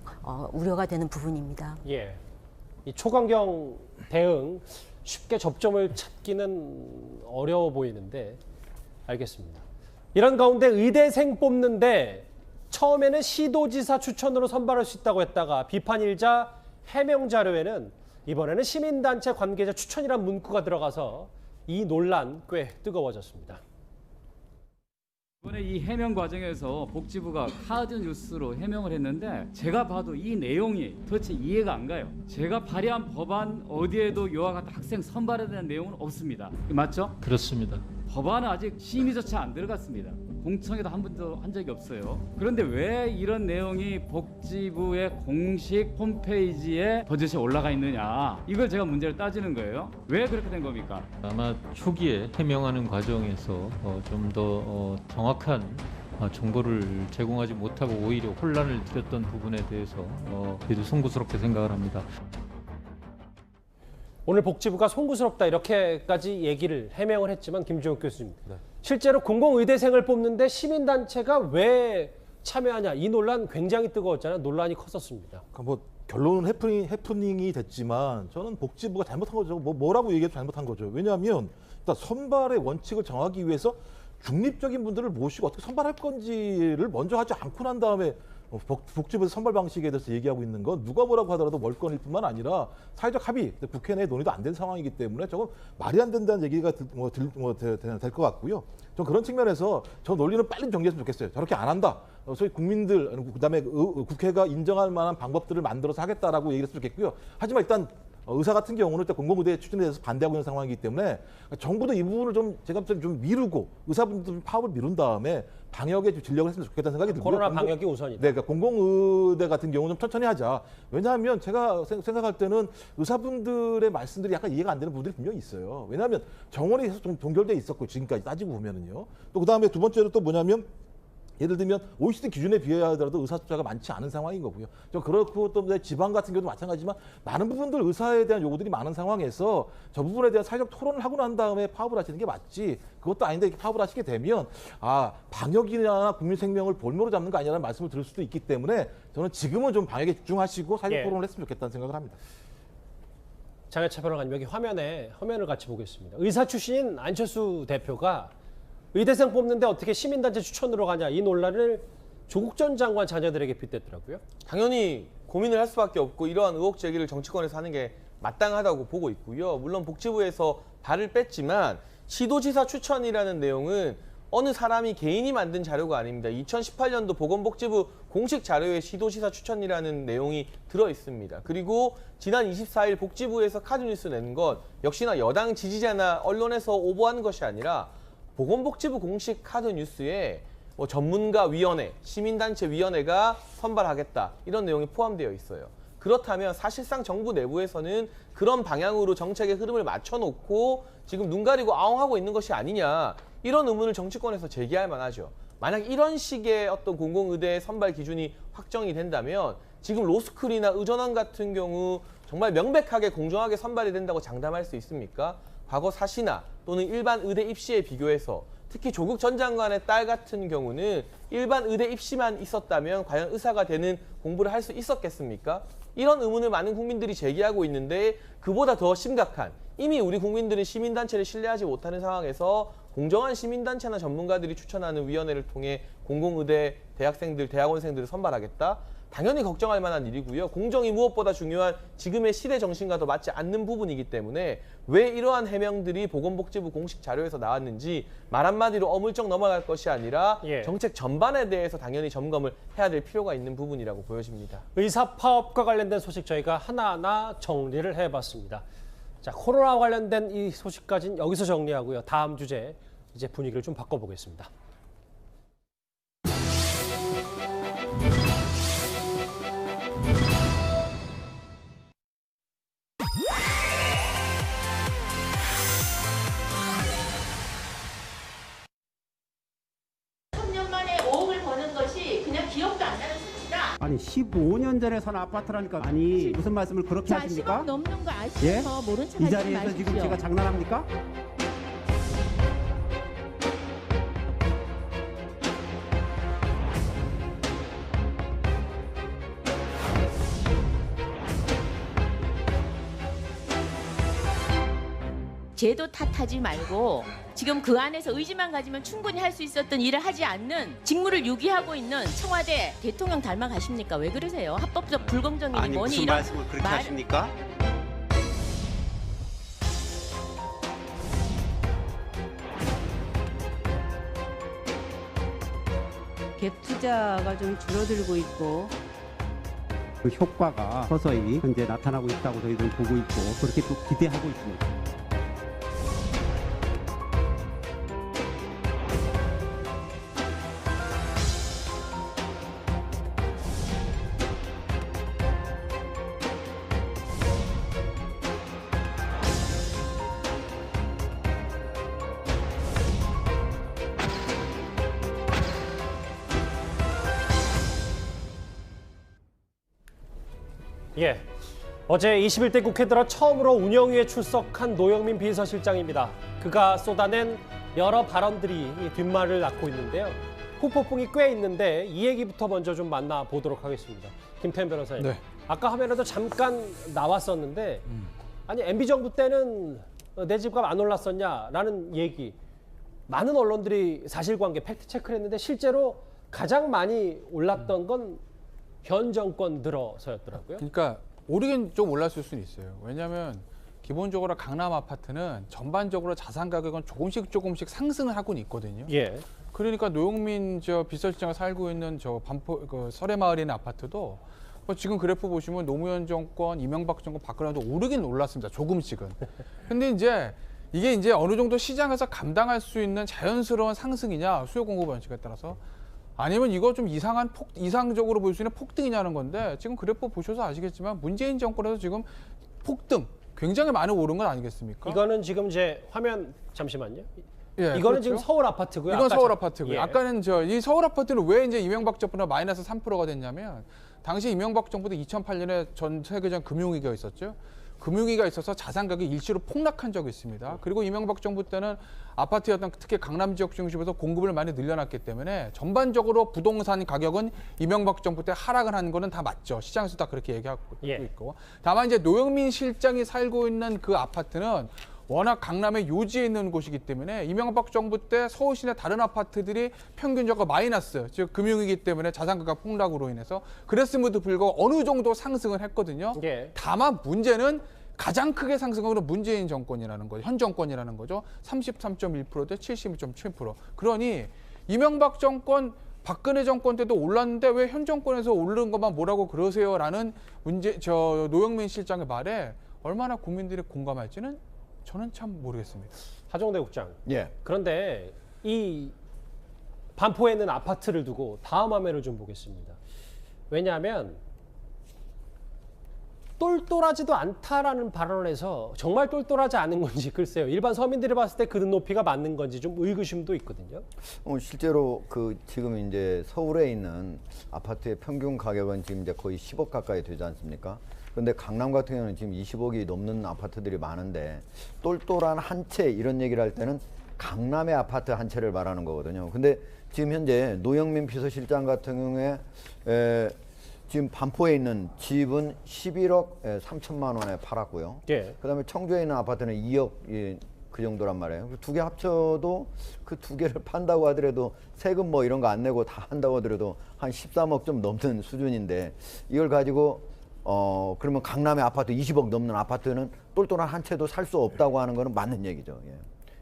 우려가 되는 부분입니다. 이 초강경 대응 쉽게 접점을 찾기는 어려워 보이는데, 알겠습니다. 이런 가운데 의대생 뽑는데 처음에는 시도지사 추천으로 선발할 수 있다고 했다가 비판일자 해명 자료에는 이번에는 시민단체 관계자 추천이란 문구가 들어가서 이 논란 꽤 뜨거워졌습니다. 이번에 이 해명 과정에서 복지부가 카드 뉴스로 해명을 했는데, 제가 봐도 이 내용이 도대체 이해가 안 가요. 제가 발의한 법안 어디에도 이와 같은 학생 선발에 대한 내용은 없습니다. 맞죠? 그렇습니다. 법안은 아직 심의조차 안 들어갔습니다. 공청회도 한 번도 한 적이 없어요. 그런데 왜 이런 내용이 복지부의 공식 홈페이지에 버젓이 올라가 있느냐, 이걸 제가 문제를 따지는 거예요. 왜 그렇게 된 겁니까? 아마 초기에 해명하는 과정에서 좀 더 정확한 정보를 제공하지 못하고 오히려 혼란을 드렸던 부분에 대해서 저희도 송구스럽게 생각을 합니다. 오늘 복지부가 송구스럽다 이렇게까지 얘기를 해명을 했지만, 김주혁 교수님, 실제로 공공의대생을 뽑는데 시민단체가 왜 참여하냐, 이 논란 굉장히 뜨거웠잖아요. 논란이 컸었습니다. 뭐 결론은 해프닝이 됐지만 저는 복지부가 잘못한 거죠. 뭐라고 얘기해도 잘못한 거죠. 왜냐하면 일단 선발의 원칙을 정하기 위해서 중립적인 분들을 모시고 어떻게 선발할 건지를 먼저 하지 않고 난 다음에 복지부에서 선발 방식에 대해서 얘기하고 있는 건 누가 뭐라고 하더라도 월권일 뿐만 아니라 사회적 합의, 국회 내 논의도 안 된 상황이기 때문에 저건 말이 안 된다는 얘기가 될 것 같고요. 좀 그런 측면에서 저 논리는 빨리 정리했으면 좋겠어요. 저렇게 안 한다. 소위 국민들, 그다음에 국회가 인정할 만한 방법들을 만들어서 하겠다라고 얘기했으면 좋겠고요. 하지만 일단 의사 같은 경우는 일단 공공의대 추진에 대해서 반대하고 있는 상황이기 때문에 정부도 이 부분을 좀 제가 좀 미루고 의사분들 파업을 미룬 다음에 방역에 진력을 했으면 좋겠다는 생각이 들고요. 코로나 방역이 우선이다. 네, 그러니까 공공의대 같은 경우는 좀 천천히 하자. 왜냐하면 제가 생각할 때는 의사분들의 말씀들이 약간 이해가 안 되는 부분들이 분명히 있어요. 왜냐하면 정원이 계속 좀 동결돼 있었고 지금까지 따지고 보면은요. 또 그다음에 두 번째로 또 뭐냐면 예를 들면 OECD 기준에 비하더라도 의사 숫자가 많지 않은 상황인 거고요. 좀 그렇고 또 지방 같은 경우도 마찬가지지만 많은 부분들 의사에 대한 요구들이 많은 상황에서 저 부분에 대한 사회적 토론을 하고 난 다음에 파업을 하시는 게 맞지. 그것도 아닌데 이렇게 파업을 하시게 되면 방역이나 국민 생명을 볼모로 잡는 거 아니냐는 말씀을 드릴 수도 있기 때문에 저는 지금은 좀 방역에 집중하시고 사회적 토론을 했으면 좋겠다는 생각을 합니다. 장혜차 변호사님, 여기 화면을 같이 보겠습니다. 의사 출신인 안철수 대표가 의대생 뽑는데 어떻게 시민단체 추천으로 가냐, 이 논란을 조국 전 장관 자녀들에게 빗댔더라고요. 당연히 고민을 할 수밖에 없고 이러한 의혹 제기를 정치권에서 하는 게 마땅하다고 보고 있고요. 물론 복지부에서 발을 뺐지만 시도지사 추천이라는 내용은 어느 사람이 개인이 만든 자료가 아닙니다. 2018년도 보건복지부 공식 자료에 시도지사 추천이라는 내용이 들어 있습니다. 그리고 지난 24일 복지부에서 카드뉴스 낸 것 역시나 여당 지지자나 언론에서 오보한 것이 아니라 보건복지부 공식 카드뉴스에 전문가위원회, 시민단체위원회가 선발하겠다 이런 내용이 포함되어 있어요. 그렇다면 사실상 정부 내부에서는 그런 방향으로 정책의 흐름을 맞춰놓고 지금 눈 가리고 아웅하고 있는 것이 아니냐, 이런 의문을 정치권에서 제기할 만하죠. 만약 이런 식의 어떤 공공의대 선발 기준이 확정이 된다면 지금 로스쿨이나 의전원 같은 경우 정말 명백하게 공정하게 선발이 된다고 장담할 수 있습니까? 과거 사시나 또는 일반 의대 입시에 비교해서 특히 조국 전 장관의 딸 같은 경우는 일반 의대 입시만 있었다면 과연 의사가 되는 공부를 할 수 있었겠습니까? 이런 의문을 많은 국민들이 제기하고 있는데 그보다 더 심각한, 이미 우리 국민들은 시민단체를 신뢰하지 못하는 상황에서 공정한 시민단체나 전문가들이 추천하는 위원회를 통해 공공의대 대학생들, 대학원생들을 선발하겠다? 당연히 걱정할 만한 일이고요. 공정이 무엇보다 중요한 지금의 시대 정신과도 맞지 않는 부분이기 때문에 왜 이러한 해명들이 보건복지부 공식 자료에서 나왔는지 말 한마디로 어물쩍 넘어갈 것이 아니라 정책 전반에 대해서 당연히 점검을 해야 될 필요가 있는 부분이라고 보여집니다. 의사 파업과 관련된 소식 저희가 하나하나 정리를 해봤습니다. 자, 코로나 관련된 이 소식까지는 여기서 정리하고요. 다음 주제 이제 분위기를 좀 바꿔보겠습니다. 아니 15년 전에 산 아파트라니까. 아니 무슨 말씀을 그렇게 하십니까? 10억 넘는 거 아시면서 모른 척 이 하지 자리에서 마십시오. 지금 제가 장난합니까? 제도 탓하지 말고 지금 그 안에서 의지만 가지면 충분히 할 수 있었던 일을 하지 않는 직무를 유기하고 있는 청와대 대통령 닮아가십니까? 왜 그러세요? 합법적 불공정이니 아니 뭐니 무슨 이런 말씀을 그렇게 하십니까? 갭 투자가 좀 줄어들고 있고 그 효과가 서서히 현재 나타나고 있다고 저희들은 보고 있고 그렇게 또 기대하고 있습니다. 예, 어제 21대 국회 들어 처음으로 운영위에 출석한 노영민 비서실장입니다. 그가 쏟아낸 여러 발언들이 뒷말을 낳고 있는데요. 후폭풍이 꽤 있는데 이 얘기부터 먼저 좀 만나보도록 하겠습니다. 김태현 변호사님, 네. 아까 화면에도 잠깐 나왔었는데 아니 MB정부 때는 내 집값 안 올랐었냐라는 얘기, 많은 언론들이 사실관계 팩트체크를 했는데 실제로 가장 많이 올랐던 건 현 정권 들어서였더라고요. 그러니까 오르긴 좀 올랐을 수는 있어요. 왜냐하면 기본적으로 강남 아파트는 전반적으로 자산 가격은 조금씩 상승을 하고는 있거든요. 예. 그러니까 노영민 비서실장이 살고 있는 반포 설해마을에 있는 아파트도 지금 그래프 보시면 노무현 정권, 이명박 정권, 박근혜도 오르긴 올랐습니다. 조금씩은. 근데 이게 이제 어느 정도 시장에서 감당할 수 있는 자연스러운 상승이냐, 수요 공급 원칙에 따라서, 아니면 이거 좀 이상적으로 볼 수 있는 폭등이냐는 건데, 지금 그래프 보셔서 아시겠지만 문재인 정권에서 지금 폭등 굉장히 많이 오른 건 아니겠습니까? 이거는 지금 제 화면 잠시만요. 이거는 그렇죠? 지금 서울 아파트고요. 이건 서울 아파트고요. 예. 아까는 이 서울 아파트는 왜 이제 이명박 정부나 마이너스 3%가 됐냐면 당시 이명박 정부 때 2008년에 전 세계적 금융위기가 있었죠. 금융위기가 있어서 자산 가격이 일시로 폭락한 적이 있습니다. 그리고 이명박 정부 때는 아파트였던 특히 강남 지역 중심에서 공급을 많이 늘려놨기 때문에 전반적으로 부동산 가격은 이명박 정부 때 하락을 한 거는 다 맞죠. 시장에서 다 그렇게 얘기하고 있고. 다만 이제 노영민 실장이 살고 있는 그 아파트는 워낙 강남의 요지에 있는 곳이기 때문에 이명박 정부 때 서울 시내 다른 아파트들이 평균적으로 마이너스, 즉 금융위기 때문에 자산가격 폭락으로 인해서 그랬음에도 불구하고 어느 정도 상승을 했거든요. 다만 문제는 가장 크게 상승한 건 문재인 정권이라는 거죠. 현 정권이라는 거죠. 33.1% 대 72.7%. 그러니 이명박 정권, 박근혜 정권 때도 올랐는데 왜 현 정권에서 오르는 것만 뭐라고 그러세요라는 노영민 실장의 말에 얼마나 국민들이 공감할지는 저는 참 모르겠습니다. 하정대 국장. 예. 그런데 이 반포에 있는 아파트를 두고 다음 화면을 좀 보겠습니다. 왜냐하면 똘똘하지도 않다라는 발언을 해서 정말 똘똘하지 않은 건지 글쎄요. 일반 서민들이 봤을 때 그 눈높이가 맞는 건지 좀 의구심도 있거든요. 실제로 지금 이제 서울에 있는 아파트의 평균 가격은 지금 이제 거의 10억 가까이 되지 않습니까? 그런데 강남 같은 경우는 지금 20억이 넘는 아파트들이 많은데 똘똘한 한 채 이런 얘기를 할 때는 강남의 아파트 한 채를 말하는 거거든요. 근데 지금 현재 노영민 비서실장 같은 경우에 지금 반포에 있는 집은 11억 3천만 원에 팔았고요. 그다음에 청주에 있는 아파트는 2억 그 정도란 말이에요. 두 개 합쳐도 그 두 개를 판다고 하더라도 세금 뭐 이런 거 안 내고 다 한다고 하더라도 한 13억 좀 넘는 수준인데 이걸 가지고 그러면 강남의 아파트 20억 넘는 아파트는 똘똘한 한 채도 살 수 없다고 하는 거는 맞는 얘기죠. 예.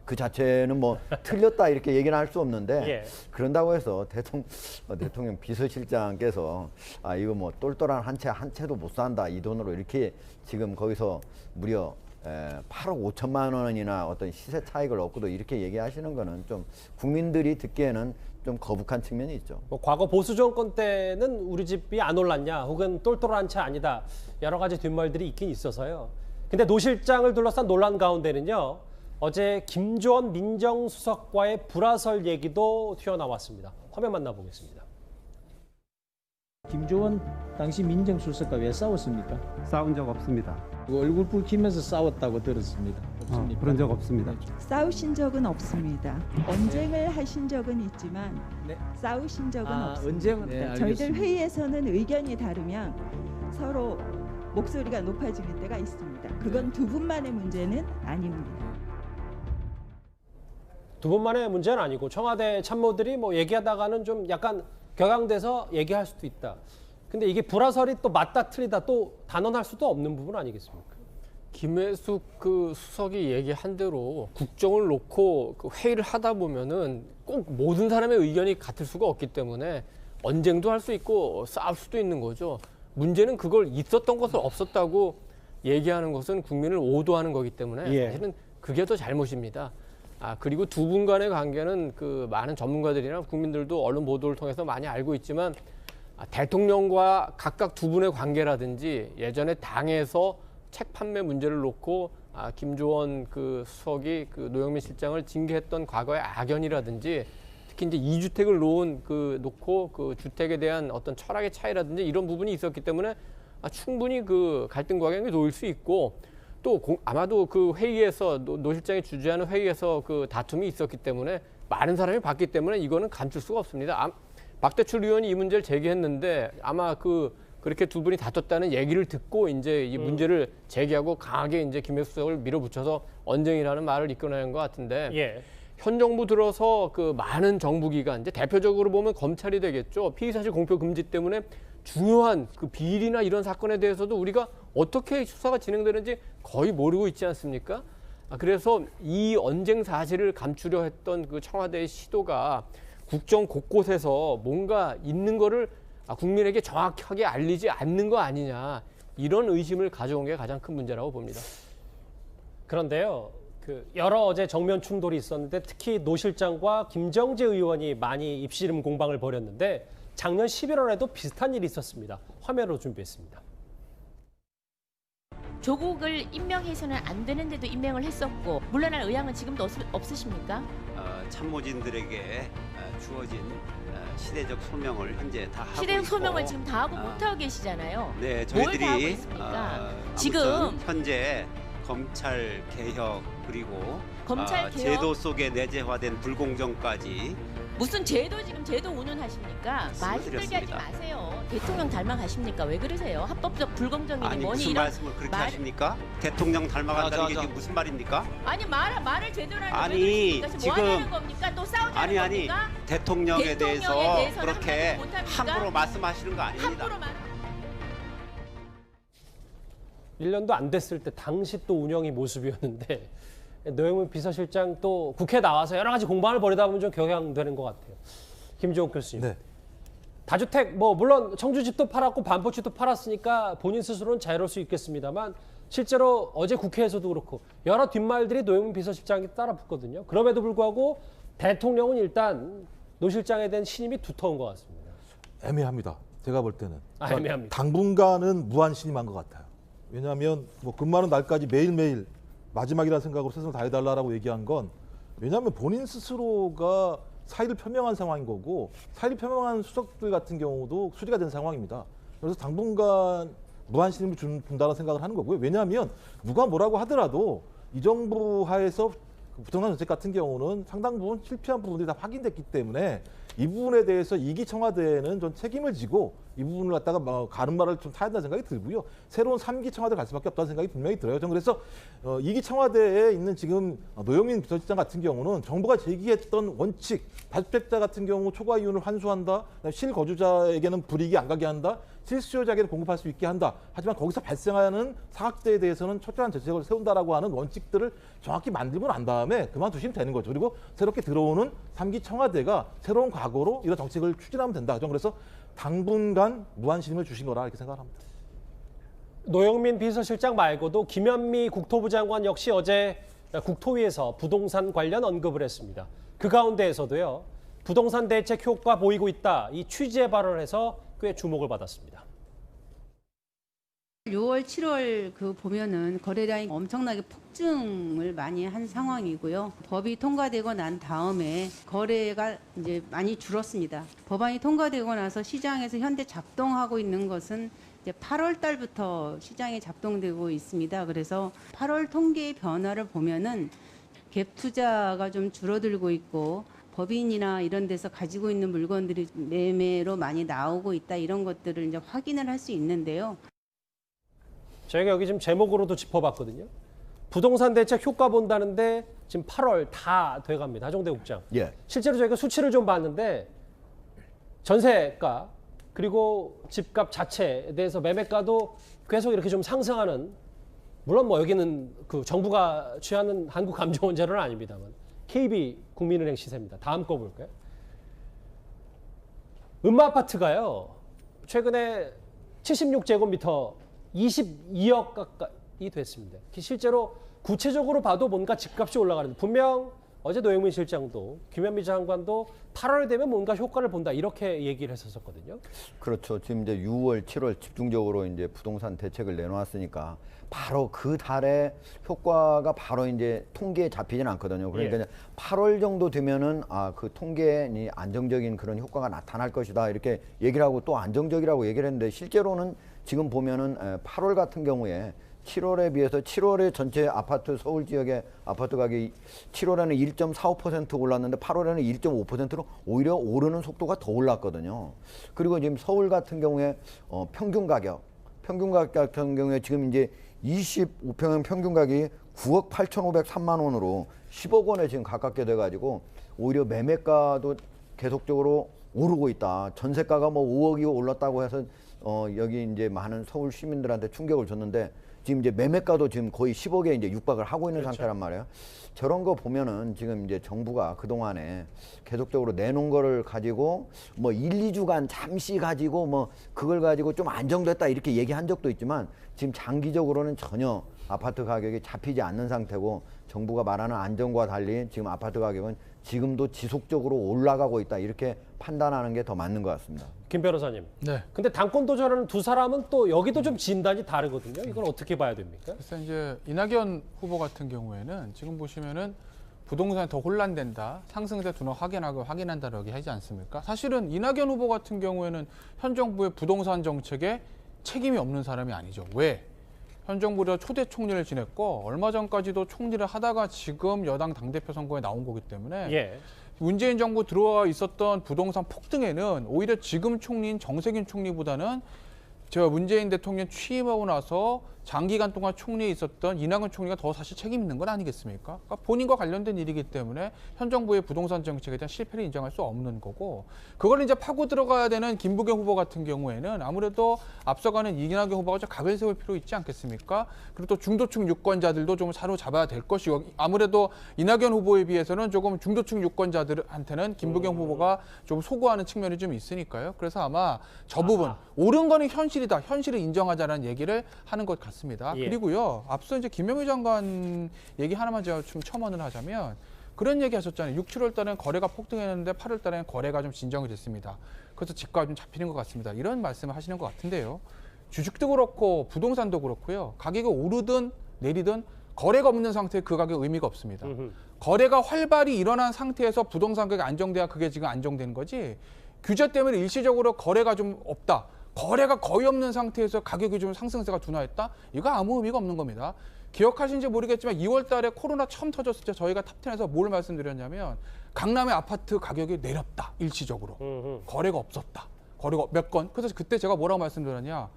그 자체는 뭐 틀렸다 이렇게 얘기는 할 수 없는데 그런다고 해서 대통령 비서실장께서 이거 뭐 똘똘한 한 채도 못 산다 이 돈으로 이렇게 지금 거기서 무려 8억 5천만 원이나 어떤 시세 차익을 얻고도 이렇게 얘기하시는 거는 좀 국민들이 듣기에는 좀 거북한 측면이 있죠. 뭐 과거 보수 정권 때는 우리 집이 안 올랐냐 혹은 똘똘한 채 아니다 여러 가지 뒷말들이 있긴 있어서요. 근데 노 실장을 둘러싼 논란 가운데는요. 어제 김조원 민정수석과의 불화설 얘기도 튀어나왔습니다. 화면 만나보겠습니다. 김조원 당시 민정수석과 왜 싸웠습니까? 싸운 적 없습니다. 얼굴 붉히면서 싸웠다고 들었습니다. 없습니까? 그런 적 없습니다. 싸우신 적은 없습니다. 언쟁을 하신 적은 있지만 싸우신 적은 없습니다. 언쟁은 저희들 회의에서는 의견이 다르면 서로 목소리가 높아지는 때가 있습니다. 그건 두 분만의 문제는 아닙니다. 두 분만의 문제는 아니고 청와대 참모들이 뭐 얘기하다가는 좀 약간 격앙돼서 얘기할 수도 있다. 근데 이게 불화설이 또 맞다 틀리다 또 단언할 수도 없는 부분 아니겠습니까? 김혜숙 그 수석이 얘기한 대로 국정을 놓고 그 회의를 하다 보면은 꼭 모든 사람의 의견이 같을 수가 없기 때문에 언쟁도 할 수 있고 싸울 수도 있는 거죠. 문제는 그걸 있었던 것을 없었다고 얘기하는 것은 국민을 오도하는 거기 때문에 사실은 그게 더 잘못입니다. 그리고 두 분 간의 관계는 그 많은 전문가들이나 국민들도 언론 보도를 통해서 많이 알고 있지만 대통령과 각각 두 분의 관계라든지 예전에 당에서 책 판매 문제를 놓고 김조원 그 수석이 그 노영민 실장을 징계했던 과거의 악연이라든지 특히 이제 2주택을 놓고 그 주택에 대한 어떤 철학의 차이라든지 이런 부분이 있었기 때문에 충분히 그 갈등 과정이 놓일 수 있고 또 아마도 그 회의에서 노 실장이 주재하는 회의에서 그 다툼이 있었기 때문에 많은 사람이 봤기 때문에 이거는 감출 수가 없습니다. 박대출 의원이 이 문제를 제기했는데 아마 그렇게 두 분이 다퉜다는 얘기를 듣고 이제 이 문제를 제기하고 강하게 이제 김혜숙 수석을 밀어붙여서 언쟁이라는 말을 이끌어내는 것 같은데 현 정부 들어서 그 많은 정부기관 이제 대표적으로 보면 검찰이 되겠죠. 피의사실 공표 금지 때문에 중요한 그 비리나 이런 사건에 대해서도 우리가 어떻게 수사가 진행되는지 거의 모르고 있지 않습니까? 그래서 이 언쟁 사실을 감추려 했던 그 청와대의 시도가 국정 곳곳에서 뭔가 있는 거를 국민에게 정확하게 알리지 않는 거 아니냐 이런 의심을 가져온 게 가장 큰 문제라고 봅니다. 그런데요. 여러 어제 정면 충돌이 있었는데 특히 노 실장과 김정재 의원이 많이 입씨름 공방을 벌였는데 작년 11월에도 비슷한 일이 있었습니다. 화면으로 준비했습니다. 조국을 임명해서는 안 되는데도 임명을 했었고 물러날 의향은 지금도 없으십니까? 참모진들에게 주어진 시대적 소명을 현재 다 하고 시대적 있고, 소명을 지금 다 하고 못 하고 계시잖아요. 네, 뭘 다 하고 저희들이 있습니까? 지금 현재 검찰 개혁 그리고 검찰 개혁? 제도 속에 내재화된 불공정까지 무슨 제도 지금 제도 운운하십니까? 말 힘들게 하지 말씀드렸습니다. 마세요. 대통령 닮아가십니까? 왜 그러세요? 합법적 불공정이니 아니 뭐니 무슨 이런 말씀을 그렇게 말- 하십니까? 대통령 닮아간다는 게 지금 무슨 말입니까? 아니 말을 제대로 하는 왜 아니, 그러십니까? 지금 지금- 뭐 하자는 겁니까? 또 싸우자는 아니 겁니까? 대통령에 대해서 대해서는 그렇게 한마디도 못합니까? 함부로 말씀하시는 거 아닙니다. 1년도 안 됐을 때 당시 또 운영이 모습이었는데 노영민 비서실장 또 국회 나와서 여러 가지 공방을 벌이다 보면 좀 격양되는 것 같아요. 김종욱 교수님. 네. 다주택 뭐 물론 청주집도 팔았고 반포집도 팔았으니까 본인 스스로는 자유로울 수 있겠습니다만 실제로 어제 국회에서도 그렇고 여러 뒷말들이 노영민 비서실장에 따라 붙거든요. 그럼에도 불구하고 대통령은 일단 노 실장에 대한 신임이 두터운 것 같습니다. 애매합니다. 제가 볼 때는. 애매합니다. 당분간은 무한 신임한 것 같아요. 왜냐하면 뭐 근무하는 날까지 매일매일 마지막이라는 생각으로 최선을 다해달라고 얘기한 건 왜냐하면 본인 스스로가 사의를 표명한 상황인 거고 사의를 표명한 수석들 같은 경우도 수리가 된 상황입니다. 그래서 당분간 무한 신임을 준다는 생각을 하는 거고요. 왜냐하면 누가 뭐라고 하더라도 이 정부 하에서 부동산 정책 같은 경우는 상당 부분 실패한 부분들이 다 확인됐기 때문에 이 부분에 대해서 이기 청와대는 좀 책임을 지고 이 부분을 갖다가 가는 말을 좀 타야 한다는 생각이 들고요. 새로운 3기 청와대 갈 수밖에 없다는 생각이 분명히 들어요. 저는 그래서 2기 청와대에 있는 지금 노영민 비서실장 같은 경우는 정부가 제기했던 원칙, 다주택자 같은 경우 초과 이윤을 환수한다, 실거주자에게는 불이익이 안 가게 한다, 실수요자에게는 공급할 수 있게 한다. 하지만 거기서 발생하는 사각지대에 대해서는 철저한 대책을 세운다라고 하는 원칙들을 정확히 만들고 난 다음에 그만두시면 되는 거죠. 그리고 새롭게 들어오는 3기 청와대가 새로운 각오로 이런 정책을 추진하면 된다. 저는 그래서 당분간 무한 신임을 주신 거라 이렇게 생각합니다. 노영민 비서실장 말고도 김현미 국토부 장관 역시 어제 국토위에서 부동산 관련 언급을 했습니다. 그 가운데에서도요. 부동산 대책 효과 보이고 있다. 이 취지의 발언을 해서 꽤 주목을 받았습니다. 6월, 7월 그 보면은 거래량이 엄청나게 폭증을 많이 한 상황이고요. 법이 통과되고 난 다음에 거래가 이제 많이 줄었습니다. 법안이 통과되고 나서 시장에서 현재 작동하고 있는 것은 이제 8월 달부터 시장에 작동되고 있습니다. 그래서 8월 통계의 변화를 보면은 갭 투자가 좀 줄어들고 있고 법인이나 이런 데서 가지고 있는 물건들이 매매로 많이 나오고 있다 이런 것들을 이제 확인을 할 수 있는데요. 저희가 여기 지금 제목으로도 짚어봤거든요. 부동산 대책 효과 본다는데 지금 8월 다 돼갑니다. 하정대 국장. 예. 실제로 저희가 수치를 좀 봤는데 전세가 그리고 집값 자체에 대해서 매매가도 계속 이렇게 좀 상승하는 물론 뭐 여기는 그 정부가 취하는 한국감정원자료는 아닙니다만 KB 국민은행 시세입니다. 다음 거 볼까요? 음마아파트가요. 최근에 76제곱미터 22억 가까이 됐습니다. 실제로 구체적으로 봐도 뭔가 집값이 올라가는데 분명 어제 노영민 실장도 김현미 장관도 8월 되면 뭔가 효과를 본다 이렇게 얘기를 했었거든요. 그렇죠. 지금 이제 6월, 7월 집중적으로 이제 부동산 대책을 내놓았으니까 바로 그 달에 효과가 바로 이제 통계에 잡히진 않거든요. 그러니까 이제 8월 정도 되면은 그 통계에 안정적인 그런 효과가 나타날 것이다 이렇게 얘기를 하고 또 안정적이라고 얘기를 했는데 실제로는 지금 보면은 8월 같은 경우에 7월에 비해서 7월에 전체 아파트 서울 지역의 아파트 가격이 7월에는 1.45% 올랐는데 8월에는 1.5%로 오히려 오르는 속도가 더 올랐거든요. 그리고 지금 서울 같은 경우에 평균 가격 같은 경우에 지금 이제 25평형 평균 가격이 9억 8,503만 원으로 10억 원에 지금 가깝게 돼가지고 오히려 매매가도 계속적으로 오르고 있다. 전세가가 뭐 5억이 올랐다고 해서 여기 이제 많은 서울 시민들한테 충격을 줬는데 지금 이제 매매가도 지금 거의 10억에 이제 육박을 하고 있는 상태란 말이에요. 저런 거 보면은 지금 이제 정부가 그동안에 계속적으로 내놓은 거를 가지고 뭐 1, 2주간 잠시 가지고 뭐 그걸 가지고 좀 안정됐다 이렇게 얘기한 적도 있지만 지금 장기적으로는 전혀 아파트 가격이 잡히지 않는 상태고 정부가 말하는 안정과 달리 지금 아파트 가격은 지금도 지속적으로 올라가고 있다 이렇게 판단하는 게 더 맞는 것 같습니다. 김 변호사님. 네. 근데 당권 도전하는 두 사람은 또 여기도 좀 진단이 다르거든요. 이걸 어떻게 봐야 됩니까? 그래서 이제 이낙연 후보 같은 경우에는 지금 보시면은 부동산이 더 혼란된다, 상승세 둔화 확인한다 이렇게 하지 않습니까? 사실은 이낙연 후보 같은 경우에는 현 정부의 부동산 정책에 책임이 없는 사람이 아니죠. 왜? 현 정부가 초대 총리를 지냈고 얼마 전까지도 총리를 하다가 지금 여당 당대표 선거에 나온 거기 때문에 문재인 정부 들어와 있었던 부동산 폭등에는 오히려 지금 총리인 정세균 총리보다는 문재인 대통령 취임하고 나서 장기간 동안 총리에 있었던 이낙연 총리가 더 사실 책임 있는 건 아니겠습니까? 그러니까 본인과 관련된 일이기 때문에 현 정부의 부동산 정책에 대한 실패를 인정할 수 없는 거고, 그걸 이제 파고 들어가야 되는 김부겸 후보 같은 경우에는 아무래도 앞서가는 이낙연 후보가 좀 각을 세울 필요 있지 않겠습니까? 그리고 또 중도층 유권자들도 좀 사로잡아야 될 것이고, 아무래도 이낙연 후보에 비해서는 조금 중도층 유권자들한테는 김부겸 후보가 좀 소구하는 측면이 좀 있으니까요. 그래서 아마 저 부분 옳은 거는 현실이다, 현실을 인정하자라는 얘기를 하는 것 같습니다. 그리고요, 앞서 이제 김현미 장관 얘기 하나만 제가 좀 첨언을 하자면, 그런 얘기 하셨잖아요. 6, 7월 달에는 거래가 폭등했는데 8월 달에는 거래가 좀 진정이 됐습니다. 그래서 집값이 좀 잡히는 것 같습니다. 이런 말씀을 하시는 것 같은데요. 주식도 그렇고 부동산도 그렇고요. 가격이 오르든 내리든 거래가 없는 상태에 그 가격 의미가 없습니다. 거래가 활발히 일어난 상태에서 부동산 가격이 안정돼야 그게 지금 안정되는 거지, 규제 때문에 일시적으로 거래가 좀 없다, 거래가 거의 없는 상태에서 가격이 좀 상승세가 둔화했다? 이거 아무 의미가 없는 겁니다. 기억하시는지 모르겠지만 2월 달에 코로나 처음 터졌을 때 저희가 탑10에서 뭘 말씀드렸냐면, 강남의 아파트 가격이 내렸다, 일시적으로. 거래가 없었다. 거래가 몇 건. 그래서 그때 제가 뭐라고 말씀드렸냐.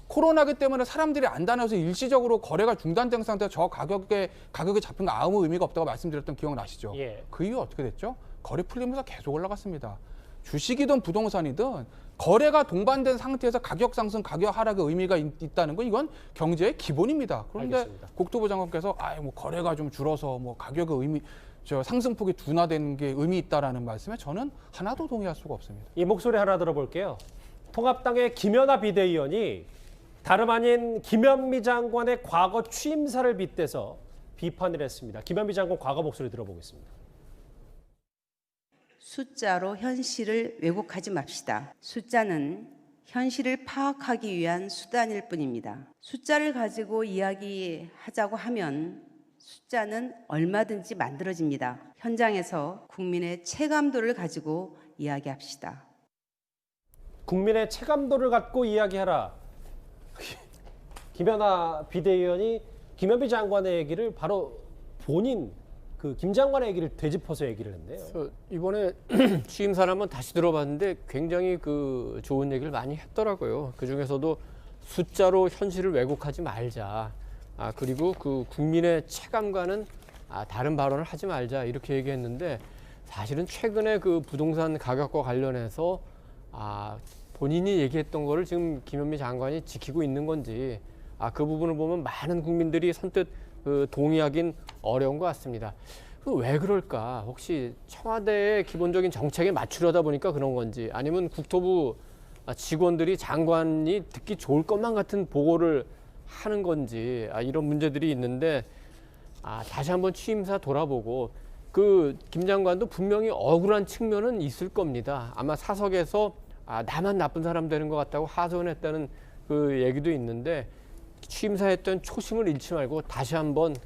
코로나기 때문에 사람들이 안 다녀서 일시적으로 거래가 중단된 상태에서 저 가격이 잡힌 거 아무 의미가 없다고 말씀드렸던 기억나시죠? 그 이후 어떻게 됐죠? 거래 풀리면서 계속 올라갔습니다. 주식이든 부동산이든 거래가 동반된 상태에서 가격 상승, 가격 하락의 의미가 있다는 건 이건 경제의 기본입니다. 그런데 알겠습니다. 국토부 장관께서 뭐 거래가 좀 줄어서 뭐 가격의 의미, 상승폭이 둔화되는 게 의미 있다라는 말씀에 저는 하나도 동의할 수가 없습니다. 이 목소리 하나 들어볼게요. 통합당의 김연아 비대위원이 다름 아닌 김현미 장관의 과거 취임사를 빗대서 비판을 했습니다. 김현미 장관 과거 목소리 들어보겠습니다. 숫자로 현실을 왜곡하지 맙시다. 숫자는 현실을 파악하기 위한 수단일 뿐입니다. 숫자를 가지고 이야기하자고 하면 숫자는 얼마든지 만들어집니다. 현장에서 국민의 체감도를 가지고 이야기합시다. 국민의 체감도를 갖고 이야기하라. 김연아 비대위원이 김현미 장관의 얘기를 바로 본인 김 장관의 얘기를 되짚어서 얘기를 했네요. 이번에 취임사를 한번 다시 들어봤는데 굉장히 좋은 얘기를 많이 했더라고요. 그중에서도 숫자로 현실을 왜곡하지 말자. 그리고 국민의 체감과는 다른 발언을 하지 말자, 이렇게 얘기했는데, 사실은 최근에 부동산 가격과 관련해서 본인이 얘기했던 거를 지금 김현미 장관이 지키고 있는 건지, 그 부분을 보면 많은 국민들이 선뜻 동의하긴 어려운 것 같습니다. 왜 그럴까? 혹시 청와대의 기본적인 정책에 맞추려다 보니까 그런 건지, 아니면 국토부 직원들이 장관이 듣기 좋을 것만 같은 보고를 하는 건지, 이런 문제들이 있는데, 다시 한번 취임사 돌아보고, 김 장관도 분명히 억울한 측면은 있을 겁니다. 아마 사석에서 나만 나쁜 사람 되는 것 같다고 하소연했다는 얘기도 있는데, 취임사했던 초심을 잃지 말고 다시 한번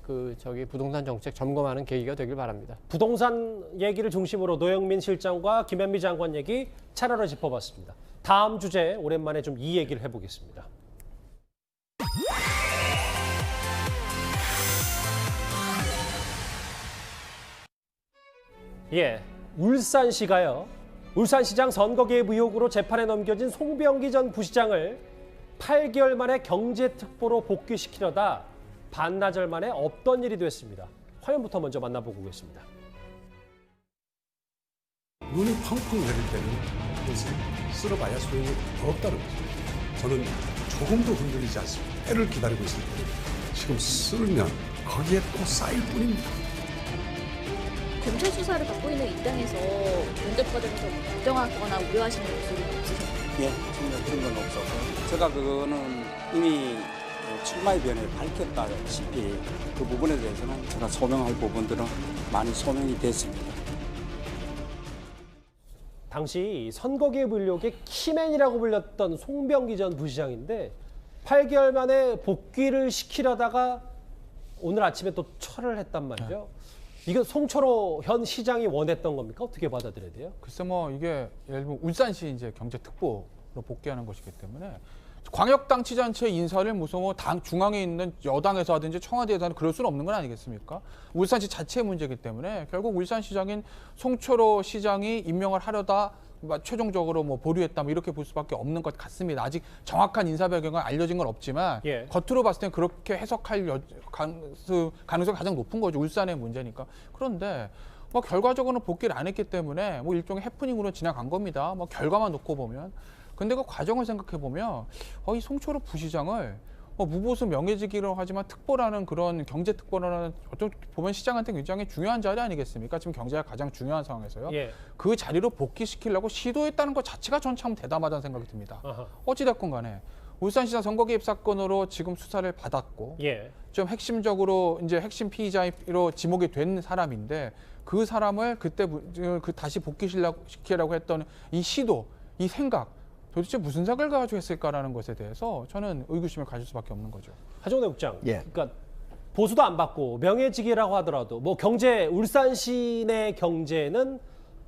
부동산 정책 점검하는 계기가 되길 바랍니다. 부동산 얘기를 중심으로 노영민 실장과 김현미 장관 얘기 차례로 짚어봤습니다. 다음 주제 오랜만에 좀 이 얘기를 해보겠습니다. 울산시가요. 울산시장 선거 개입 의혹으로 재판에 넘겨진 송병기 전 부시장을 8개월 만에 경제특보로 복귀시키려다 반나절 만에 없던 일이 됐습니다. 화면부터 먼저 만나보고 오겠습니다. 눈이 펑펑 내릴 때는 이것을 쓸어봐야 소용이 없다는 거죠. 저는 조금도 흔들리지 않습니다. 때를 기다리고 있을 때는 지금 쓸면 거기에 또 쌓일 뿐입니다. 검찰 수사를 받고 있는 입장에서 면접 과정에서 걱정하거나 우려하시는 모습은 없으세요? 예, 전혀 그런 건 없었고, 제가 그거는 이미 출마의 변에 밝혔다시피 그 부분에 대해서는 제가 소명할 부분들은 많이 소명이 됐습니다. 당시 선거 개입 의혹의 키맨이라고 불렸던 송병기 전 부시장인데 8개월 만에 복귀를 시키려다가 오늘 아침에 또 철을 했단 말이죠. 이거 송철호 현 시장이 원했던 겁니까? 어떻게 받아들여야 돼요? 글쎄 뭐 이게 예를 들면 울산시 이제 경제특보로 복귀하는 것이기 때문에 광역단체장체 인사를 무슨 뭐 당 중앙에 있는 여당에서 하든지 청와대에서 하든 그럴 수는 없는 건 아니겠습니까? 울산시 자체의 문제이기 때문에 결국 울산시장인 송철호 시장이 임명을 하려다 최종적으로 뭐 보류했다 뭐 이렇게 볼 수밖에 없는 것 같습니다. 아직 정확한 인사 배경은 알려진 건 없지만 겉으로 봤을 땐 그렇게 해석할 가능성이 가장 높은 거죠. 울산의 문제니까. 그런데 뭐 결과적으로는 복귀를 안 했기 때문에 뭐 일종의 해프닝으로 지나간 겁니다. 뭐 결과만 놓고 보면. 근데 그 과정을 생각해 보면 이 송철호 부시장을 무보수 명예직이라고 하지만 특보라는 그런 경제특보라는 어떤 보면 시장한테 굉장히 중요한 자리 아니겠습니까? 지금 경제가 가장 중요한 상황에서요. 그 자리로 복귀시키려고 시도했다는 것 자체가 전 참 대담하다는 생각이 듭니다. 어찌됐건 간에 울산시장 선거 개입 사건으로 지금 수사를 받았고 좀 핵심적으로 이제 핵심 피의자로 지목이 된 사람인데 그 사람을 그때 다시 복귀시키려고 했던 이 시도, 이 생각 도대체 무슨 생각을 가지고 했을까라는 것에 대해서 저는 의구심을 가질 수밖에 없는 거죠. 하정래 국장, 그러니까 보수도 안 받고 명예직이라고 하더라도 뭐 경제 울산시 내 경제는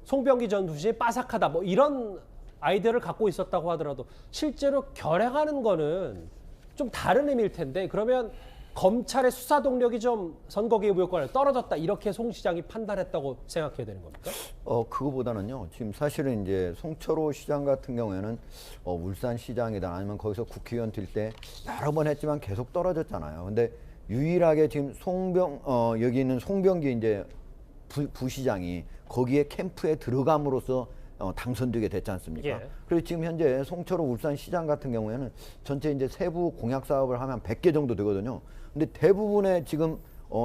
송병기 전 부시장이 빠삭하다 뭐 이런 아이디어를 갖고 있었다고 하더라도 실제로 결행하는 거는 좀 다른 의미일 텐데 그러면 검찰의 수사 동력이 좀 선거 개입 의혹과는 떨어졌다 이렇게 송 시장이 판단했다고 생각해야 되는 겁니까? 그거보다는요. 지금 사실은 이제 송철호 시장 같은 경우에는 울산시장이다 아니면 거기서 국회의원 될 때 여러 번 했지만 계속 떨어졌잖아요. 근데 유일하게 지금 여기 있는 송병기 이제 부시장이 거기에 캠프에 들어감으로써 당선되게 됐지 않습니까? 그리고 지금 현재 송철호 울산시장 같은 경우에는 전체 이제 세부 공약 사업을 하면 100개 정도 되거든요. 근데 대부분의 지금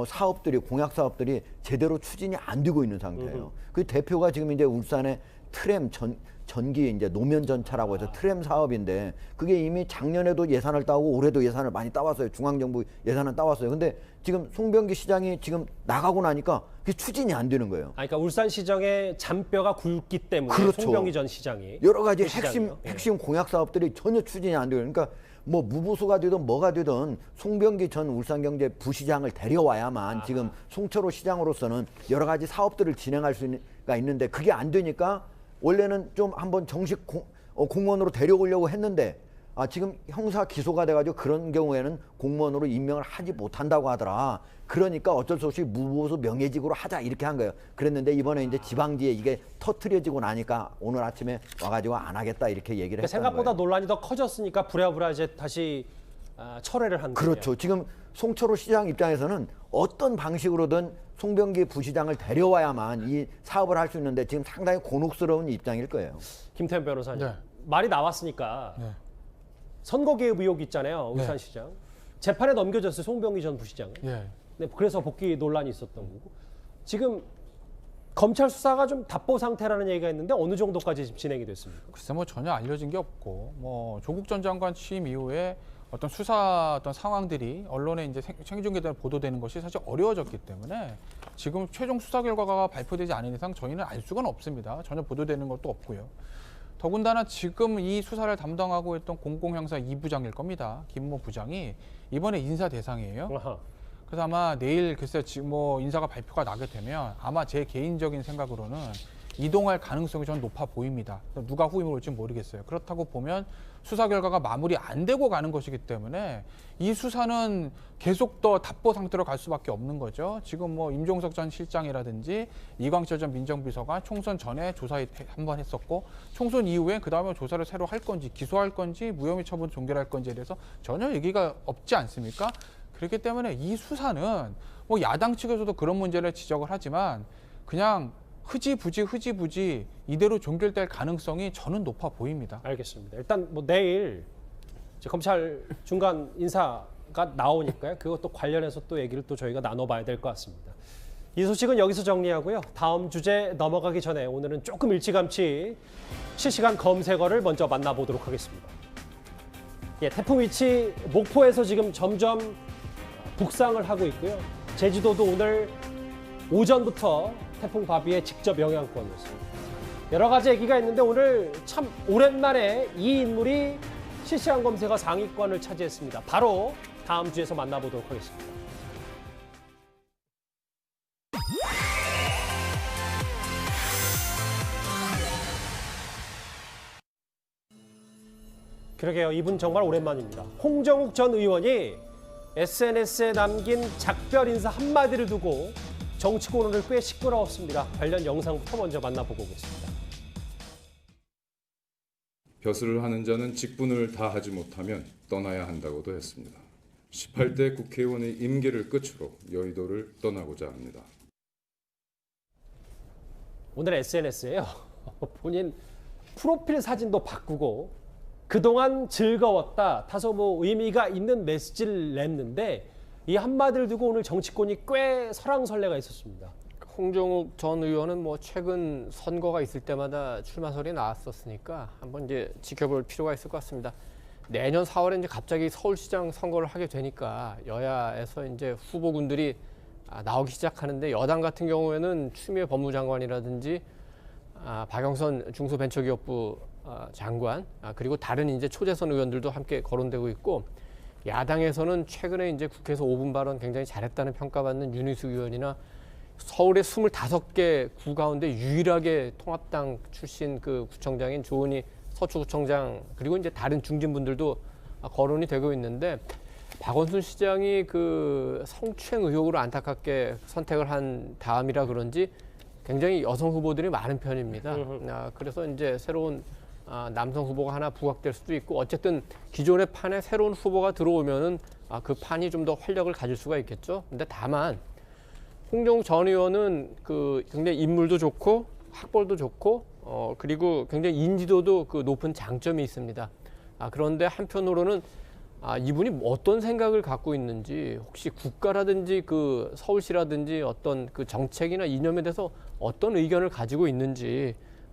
사업들이 공약 사업들이 제대로 추진이 안 되고 있는 상태예요. 그 대표가 지금 이제 울산의 트램 전기 이제 노면 전차라고 해서 트램 사업인데 그게 이미 작년에도 예산을 따고 올해도 예산을 많이 따왔어요. 중앙정부 예산은 따왔어요. 근데 지금 송병기 시장이 지금 나가고 나니까 그게 추진이 안 되는 거예요. 그러니까 울산시장의 잔뼈가 굵기 때문에 송병기 전 시장이 여러 가지 핵심 공약 사업들이 전혀 추진이 안 돼요. 그러니까 뭐 무보수가 되든 뭐가 되든 송병기 전 울산경제 부시장을 데려와야만 지금 송철호 시장으로서는 여러 가지 사업들을 진행할 수가 있는데 그게 안 되니까 원래는 좀 한번 정식 공무원으로 데려오려고 했는데 지금 형사 기소가 돼가지고 그런 경우에는 공무원으로 임명을 하지 못한다고 하더라. 그러니까 어쩔 수 없이 무보수 명예직으로 하자 이렇게 한 거예요. 그랬는데 이번에 이제 지방지에 이게 터트려지고 나니까 오늘 아침에 와가지고 안 하겠다 이렇게 얘기를 했다는 생각보다 거예요. 논란이 더 커졌으니까 부랴부랴 이제 다시 철회를 한 거예요. 그렇죠. 지금 송철호 시장 입장에서는 어떤 방식으로든 송병기 부시장을 데려와야만 이 사업을 할 수 있는데 지금 상당히 곤혹스러운 입장일 거예요. 김태현 변호사님, 말이 나왔으니까 선거 개입 의혹 있잖아요. 울산시장. 재판에 넘겨졌어요. 송병기 전 부시장은. 네, 그래서 복귀 논란이 있었던 거고. 지금 검찰 수사가 좀 답보 상태라는 얘기가 있는데 어느 정도까지 지금 진행이 됐습니까? 글쎄 뭐 전혀 알려진 게 없고 뭐 조국 전 장관 취임 이후에 어떤 수사 어떤 상황들이 언론에 이제 생중계되는 보도되는 것이 사실 어려워졌기 때문에 지금 최종 수사 결과가 발표되지 않은 이상 저희는 알 수가 없습니다. 전혀 보도되는 것도 없고요. 더군다나 지금 이 수사를 담당하고 있던 공공형사 2부장일 겁니다. 김모 부장이 이번에 인사 대상이에요. 그래서 아마 내일 글쎄 지금 뭐 인사가 발표가 나게 되면 아마 제 개인적인 생각으로는 이동할 가능성이 좀 높아 보입니다. 누가 후임을 올지 모르겠어요. 그렇다고 보면 수사 결과가 마무리 안 되고 가는 것이기 때문에 이 수사는 계속 더 답보 상태로 갈 수밖에 없는 거죠. 지금 뭐 임종석 전 실장이라든지 이광철 전 민정비서관 총선 전에 조사 한번 했었고 총선 이후에 그다음에 조사를 새로 할 건지 기소할 건지 무혐의 처분 종결할 건지에 대해서 전혀 얘기가 없지 않습니까? 그렇기 때문에 이 수사는 뭐 야당 측에서도 그런 문제를 지적을 하지만 그냥 흐지부지 이대로 종결될 가능성이 저는 높아 보입니다. 알겠습니다. 일단 뭐 내일 이제 검찰 중간 인사가 나오니까요. 그것도 관련해서 또 얘기를 또 저희가 나눠봐야 될 것 같습니다. 이 소식은 여기서 정리하고요. 다음 주제 넘어가기 전에 오늘은 조금 일찌감치 실시간 검색어를 먼저 만나보도록 하겠습니다. 태풍 위치 목포에서 지금 점점 북상을 하고 있고요. 제주도도 오늘 오전부터 태풍 바비의 직접 영향권이었습니다. 여러 가지 얘기가 있는데 오늘 참 오랜만에 이 인물이 실시간 검색어 상위권을 차지했습니다. 바로 다음 주에서 만나보도록 하겠습니다. 그러게요. 이분 정말 오랜만입니다. 홍정욱 전 의원이 SNS에 남긴 작별 인사 한마디를 두고 정치권 오늘 꽤 시끄러웠습니다. 관련 영상부터 먼저 만나보고 오겠습니다. 벼슬을 하는 자는 직분을 다하지 못하면 떠나야 한다고도 했습니다. 18대 국회의원의 임기를 끝으로 여의도를 떠나고자 합니다. 오늘 SNS에요. 본인 프로필 사진도 바꾸고 그동안 즐거웠다, 다소 의미가 있는 메시지를 냈는데 이 한마디를 두고 오늘 정치권이 꽤 설왕설래가 있었습니다. 홍정욱 전 의원은 최근 선거가 있을 때마다 출마설이 나왔었으니까 한번 이제 지켜볼 필요가 있을 것 같습니다. 내년 4월에 이제 갑자기 서울시장 선거를 하게 되니까 여야에서 이제 후보군들이 나오기 시작하는데 여당 같은 경우에는 추미애 법무장관이라든지 박영선 중소벤처기업부 장관 그리고 다른 이제 초재선 의원들도 함께 거론되고 있고 야당에서는 최근에 이제 국회에서 5분 발언 굉장히 잘했다는 평가받는 윤희숙 의원이나 서울의 25개 구 가운데 유일하게 통합당 출신 그 구청장인 조은희 서초구청장 그리고 이제 다른 중진분들도 거론이 되고 있는데 박원순 시장이 그 성추행 의혹으로 안타깝게 선택을 한 다음이라 그런지 굉장히 여성 후보들이 많은 편입니다. 그래서 이제 새로운 남성 후보가 하나 부각될 수도 있고 어쨌든 기존의 판에 새로운 후보가 들어오면은 그 판이 좀 더 활력을 가질 수가 있겠죠. 근데 다만 홍정욱 전 의원은 그 굉장히 인물도 좋고 학벌도 좋고 그리고 굉장히 인지도도 그 높은 장점이 있습니다. 그런데 한편으로는 이분이 어떤 생각을 갖고 있는지 혹시 국가라든지 그 서울시라든지 어떤 그 정책이나 이념에 대해서 어떤 의견을 가지고 있는지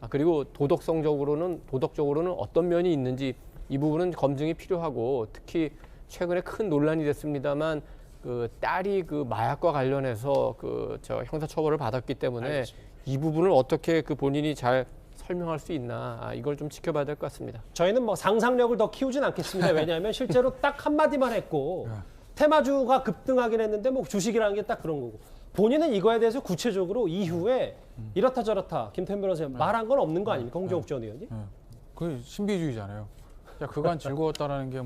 그리고 도덕적으로는 어떤 면이 있는지 이 부분은 검증이 필요하고 특히 최근에 큰 논란이 됐습니다만 그 딸이 그 마약과 관련해서 그 형사처벌을 받았기 때문에 알겠습니다. 이 부분을 어떻게 그 본인이 잘 설명할 수 있나 이걸 좀 지켜봐야 될 것 같습니다. 저희는 상상력을 더 키우진 않겠습니다. 왜냐하면 실제로 딱 한마디만 했고 테마주가 급등하긴 했는데 주식이라는 게 딱 그런 거고 본인은 이거에 대해서 구체적으로 이후에 이렇다 저렇다 김태현 변호사님 말한 건 없는 거 아닙니까? 홍정욱 전 의원이? 그 신비주의잖아요. 그간 즐거웠다라는 게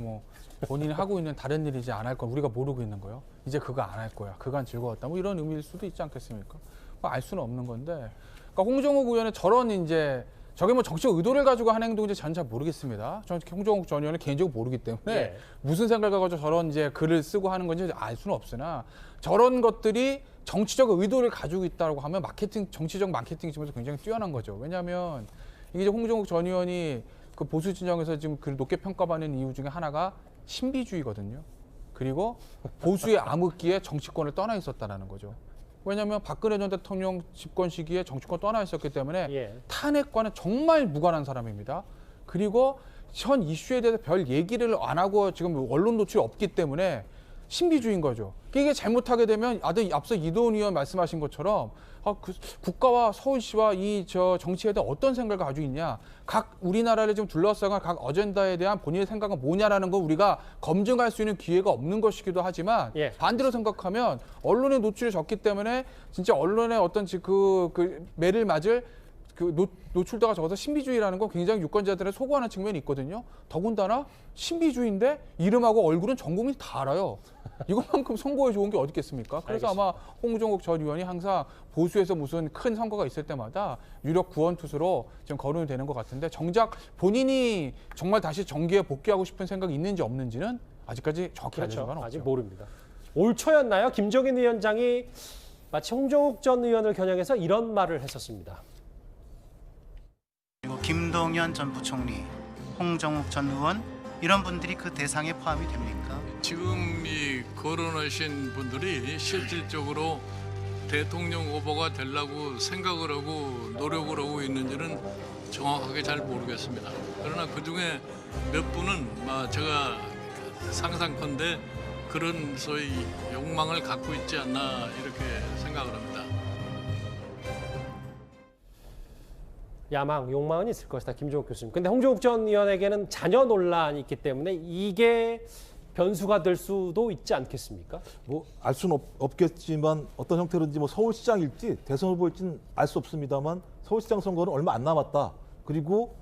본인이 하고 있는 다른 일이지 안 할 건 우리가 모르고 있는 거예요. 이제 그거 안 할 거야. 그간 즐거웠다. 이런 의미일 수도 있지 않겠습니까? 알 수는 없는 건데. 그러니까 홍정욱 의원의 저런 이제 저게 정치적 의도를 가지고 한 행동인지 저는 잘 모르겠습니다. 저는 홍정욱 전 의원은 개인적으로 모르기 때문에 무슨 생각을 가지고 저런 이제 글을 쓰고 하는 건지 알 수는 없으나 저런 것들이 정치적 의도를 가지고 있다고 하면 정치적 마케팅 측면에서 굉장히 뛰어난 거죠. 왜냐하면 이게 이제 홍정욱 전 의원이 그 보수 진영에서 지금 그 높게 평가받는 이유 중에 하나가 신비주의거든요. 그리고 보수의 암흑기에 정치권을 떠나 있었다는 거죠. 왜냐하면 박근혜 전 대통령 집권 시기에 정치권 떠나 있었기 때문에 탄핵과는 정말 무관한 사람입니다. 그리고 현 이슈에 대해서 별 얘기를 안 하고 지금 언론 노출이 없기 때문에 신비주의인 거죠. 이게 잘못하게 되면 앞서 이도훈 의원 말씀하신 것처럼 국가와 서울시와 정치에 대한 어떤 생각을 가지고 있냐. 각 우리나라를 좀 둘러싸고 각 어젠다에 대한 본인의 생각은 뭐냐라는 걸 우리가 검증할 수 있는 기회가 없는 것이기도 하지만 반대로 생각하면 언론의 노출이 적기 때문에 진짜 언론의 어떤 그 매를 맞을 노출도가 적어서 신비주의라는 건 굉장히 유권자들의 소구하는 측면이 있거든요. 더군다나 신비주의인데 이름하고 얼굴은 전 국민이 다 알아요. 이것만큼 선거에 좋은 게 어디 있겠습니까? 그래서 아마 홍정욱 전 의원이 항상 보수에서 무슨 큰 선거가 있을 때마다 유력 구원투수로 지금 거론이 되는 것 같은데 정작 본인이 정말 다시 정계에 복귀하고 싶은 생각이 있는지 없는지는 아직까지 정확히 알려진 바는 없죠. 아직 모릅니다. 올 초였나요? 김종인 위원장이 마치 홍정욱 전 의원을 겨냥해서 이런 말을 했었습니다. 그리고 김동연 전 부총리, 홍정욱 전 의원 이런 분들이 그 대상에 포함이 됩니까? 지금 이 거론하신 분들이 실질적으로 대통령 후보가 되려고 생각을 하고 노력을 하고 있는지는 정확하게 잘 모르겠습니다. 그러나 그중에 몇 분은 제가 상상컨대 그런 소위 욕망을 갖고 있지 않나 이렇게 생각을 합니다. 야망, 욕망은 있을 것이다. 김종욱 교수님. 근데 홍정욱 전 의원에게는 자녀 논란이 있기 때문에 이게 변수가 될 수도 있지 않겠습니까? 알 수는 없겠지만 어떤 형태로든지 서울시장일지 대선 후보일지는 알 수 없습니다만 서울시장 선거는 얼마 안 남았다. 그리고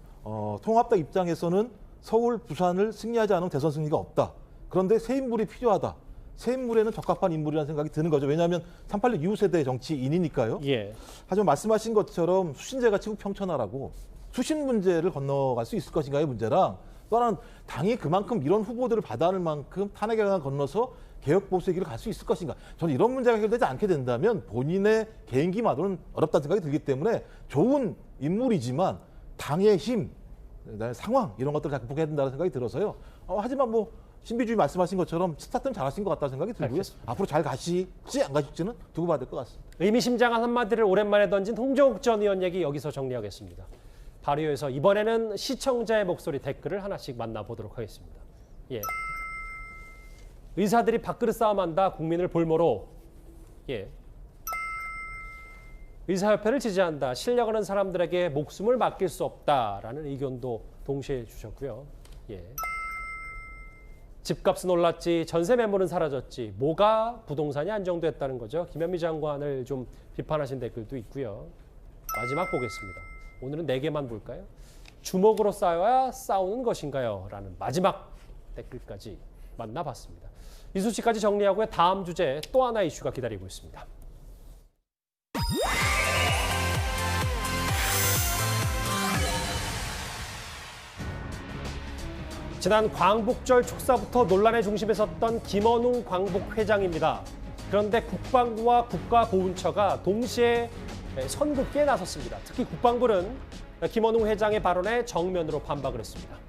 통합당 입장에서는 서울, 부산을 승리하지 않으면 대선 승리가 없다. 그런데 새 인물이 필요하다. 새 인물에는 적합한 인물이라는 생각이 드는 거죠. 왜냐하면 386 이후 세대 정치인이니까요. 예. 하지만 말씀하신 것처럼 수신제가 치국평천하라고 수신 문제를 건너갈 수 있을 것인가의 문제랑 또 하나는 당이 그만큼 이런 후보들을 받아안을 만큼 탄핵 경향을 건너서 개혁 보수의 길을 갈 수 있을 것인가. 저는 이런 문제가 해결되지 않게 된다면 본인의 개인기만으로는 어렵다는 생각이 들기 때문에 좋은 인물이지만 당의 힘, 상황 이런 것들을 잘 극복해야 된다는 생각이 들어서요. 하지만 뭐 신비주의 말씀하신 것처럼 스타트는 잘하신 것 같다는 생각이 들고요. 알겠습니다. 앞으로 잘 가실지 안 가실지는 두고 봐야 될 것 같습니다. 의미심장한 한마디를 오랜만에 던진 홍정욱 전 의원 얘기 여기서 정리하겠습니다. 발의에서 이번에는 시청자의 목소리 댓글을 하나씩 만나보도록 하겠습니다. 예. 의사들이 밥그릇 싸움한다. 국민을 볼모로. 예. 의사협회를 지지한다. 실력하는 사람들에게 목숨을 맡길 수 없다라는 의견도 동시에 주셨고요. 예. 집값은 올랐지, 전세 매물은 사라졌지, 뭐가 부동산이 안정됐다는 거죠. 김현미 장관을 좀 비판하신 댓글도 있고요. 마지막 보겠습니다. 오늘은 4개만 볼까요? 주먹으로 싸워야 싸우는 것인가요? 라는 마지막 댓글까지 만나봤습니다. 이 소식까지 정리하고요. 다음 주제 또 하나의 이슈가 기다리고 있습니다. 지난 광복절 축사부터 논란의 중심에 섰던 김원웅 광복 회장입니다. 그런데 국방부와 국가보훈처가 동시에 선긋기에 나섰습니다. 특히 국방부는 김원웅 회장의 발언에 정면으로 반박을 했습니다.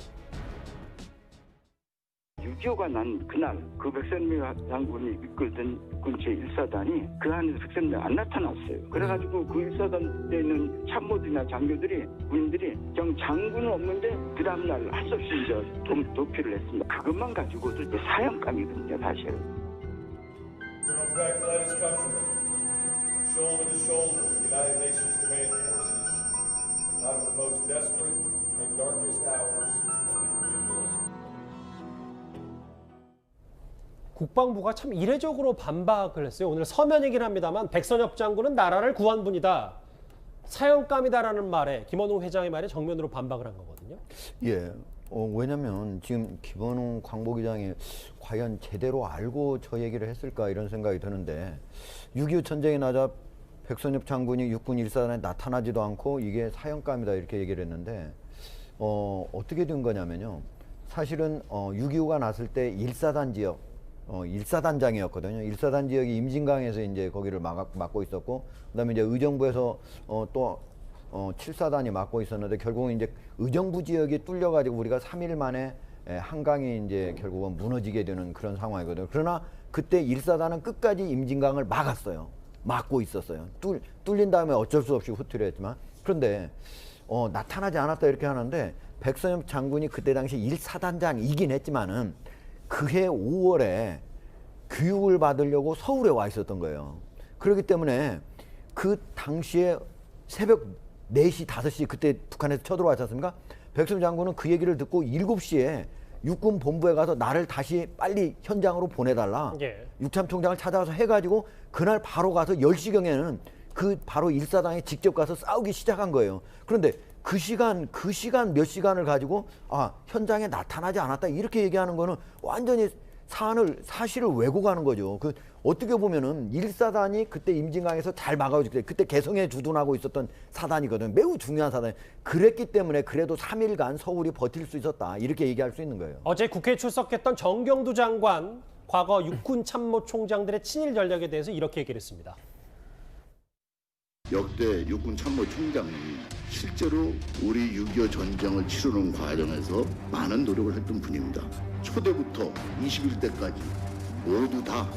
6.25가 난 그날 그 백선미 장군이 이끌던 군체 1사단이 그 안에서 백선미가 안 나타났어요. 그래가지고 그 1사단에 있는 참모들이나 장교들이 군인들이 장군은 없는데 그 다음날 할 수 없이 이제 도피를 했습니다. 그것만 가지고도 이제 사형감이거든요, 사실. Shoulder to shoulder with the United Nations Command Forces out of the most desperate and darkest hours of the Korean War. 국방부가 참 이례적으로 반박을 했어요. 오늘 서면이긴 합니다만 백선엽 장군은 나라를 구한 분이다. 사형감이다라는 말에 김원웅 회장의 말에 정면으로 반박을 한 거거든요. 예. 왜냐면 지금 김원웅 광복의장이 과연 제대로 알고 저 얘기를 했을까 이런 생각이 드는데 6.25 전쟁이 나자 백선엽 장군이 육군 1사단에 나타나지도 않고 이게 사형감이다 이렇게 얘기를 했는데 어떻게 된 거냐면요. 사실은 6.25가 났을 때 1사단 지역 1사단장이었거든요. 1사단 지역이 임진강에서 이제 거기를 맡고 있었고 그다음에 이제 의정부에서 또 7사단이 맡고 있었는데 결국은 이제 의정부 지역이 뚫려가지고 우리가 3일 만에 한강이 이제 결국은 무너지게 되는 그런 상황이거든요. 그러나 그때 1사단은 끝까지 임진강을 막았어요. 막고 있었어요. 뚫린 다음에 어쩔 수 없이 후퇴를 했지만 그런데 나타나지 않았다 이렇게 하는데 백선엽 장군이 그때 당시 1사단장이긴 했지만은 그해 5월에 교육을 받으려고 서울에 와 있었던 거예요. 그렇기 때문에 그 당시에 새벽 4시, 5시 그때 북한에서 쳐들어왔지 않습니까? 백선엽 장군은 그 얘기를 듣고 7시에 육군 본부에 가서 나를 다시 빨리 현장으로 보내달라. 예. 육참총장을 찾아가서 해가지고 그날 바로 가서 10시경에는 그 바로 1사단에 직접 가서 싸우기 시작한 거예요. 그런데 그 시간 몇 시간을 가지고 현장에 나타나지 않았다 이렇게 얘기하는 거는 완전히 사실을 왜곡하는 거죠. 어떻게 보면은 1사단이 그때 임진강에서 잘 막아주기 그때 개성에 주둔하고 있었던 사단이거든. 매우 중요한 사단이. 그랬기 때문에 그래도 3일간 서울이 버틸 수 있었다. 이렇게 얘기할 수 있는 거예요. 어제 국회에 출석했던 정경두 장관, 과거 육군 참모총장들의 친일 전략에 대해서 이렇게 얘기를 했습니다. 역대 육군 참모총장이 실제로 우리 6.25 전쟁을 치르는 과정에서 많은 노력을 했던 분입니다. 초대부터 21대까지 모두 다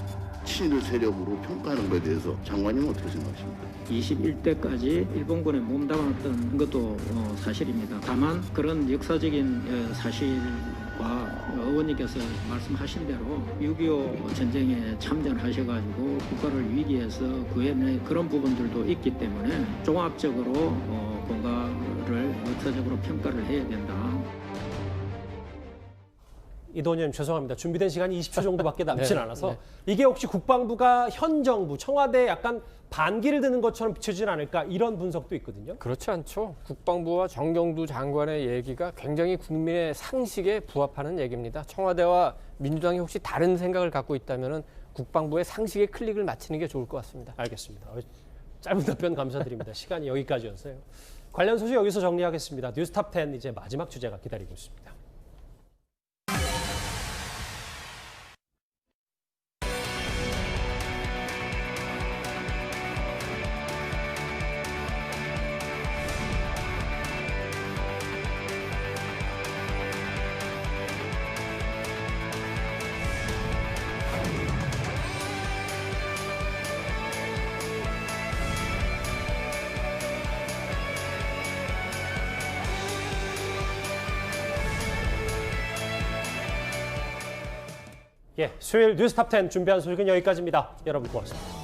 친일 세력으로 평가하는 것에 대해서 장관님은 어떻게 생각하십니까? 21대까지 일본군에 몸담았던 것도 사실입니다. 다만 그런 역사적인 사실과 의원님께서 말씀하신 대로 6.25 전쟁에 참전하셔가지고 국가를 위기에서 구해낸 그런 부분들도 있기 때문에 종합적으로 뭔가를 역사적으로 평가를 해야 된다. 이도님 죄송합니다. 준비된 시간이 20초 정도밖에 남진 네, 않아서 네. 이게 혹시 국방부가 현 정부 청와대에 약간 반기를 드는 것처럼 비춰지진 않을까 이런 분석도 있거든요. 그렇지 않죠. 국방부와 정경두 장관의 얘기가 굉장히 국민의 상식에 부합하는 얘기입니다. 청와대와 민주당이 혹시 다른 생각을 갖고 있다면 국방부의 상식에 클릭을 맞추는 게 좋을 것 같습니다. 알겠습니다. 짧은 답변 감사드립니다. 시간이 여기까지였어요. 관련 소식 여기서 정리하겠습니다. 뉴스탑 10 이제 마지막 주제가 기다리고 있습니다. 수요일 뉴스탑 10 준비한 소식은 여기까지입니다. 여러분 고맙습니다.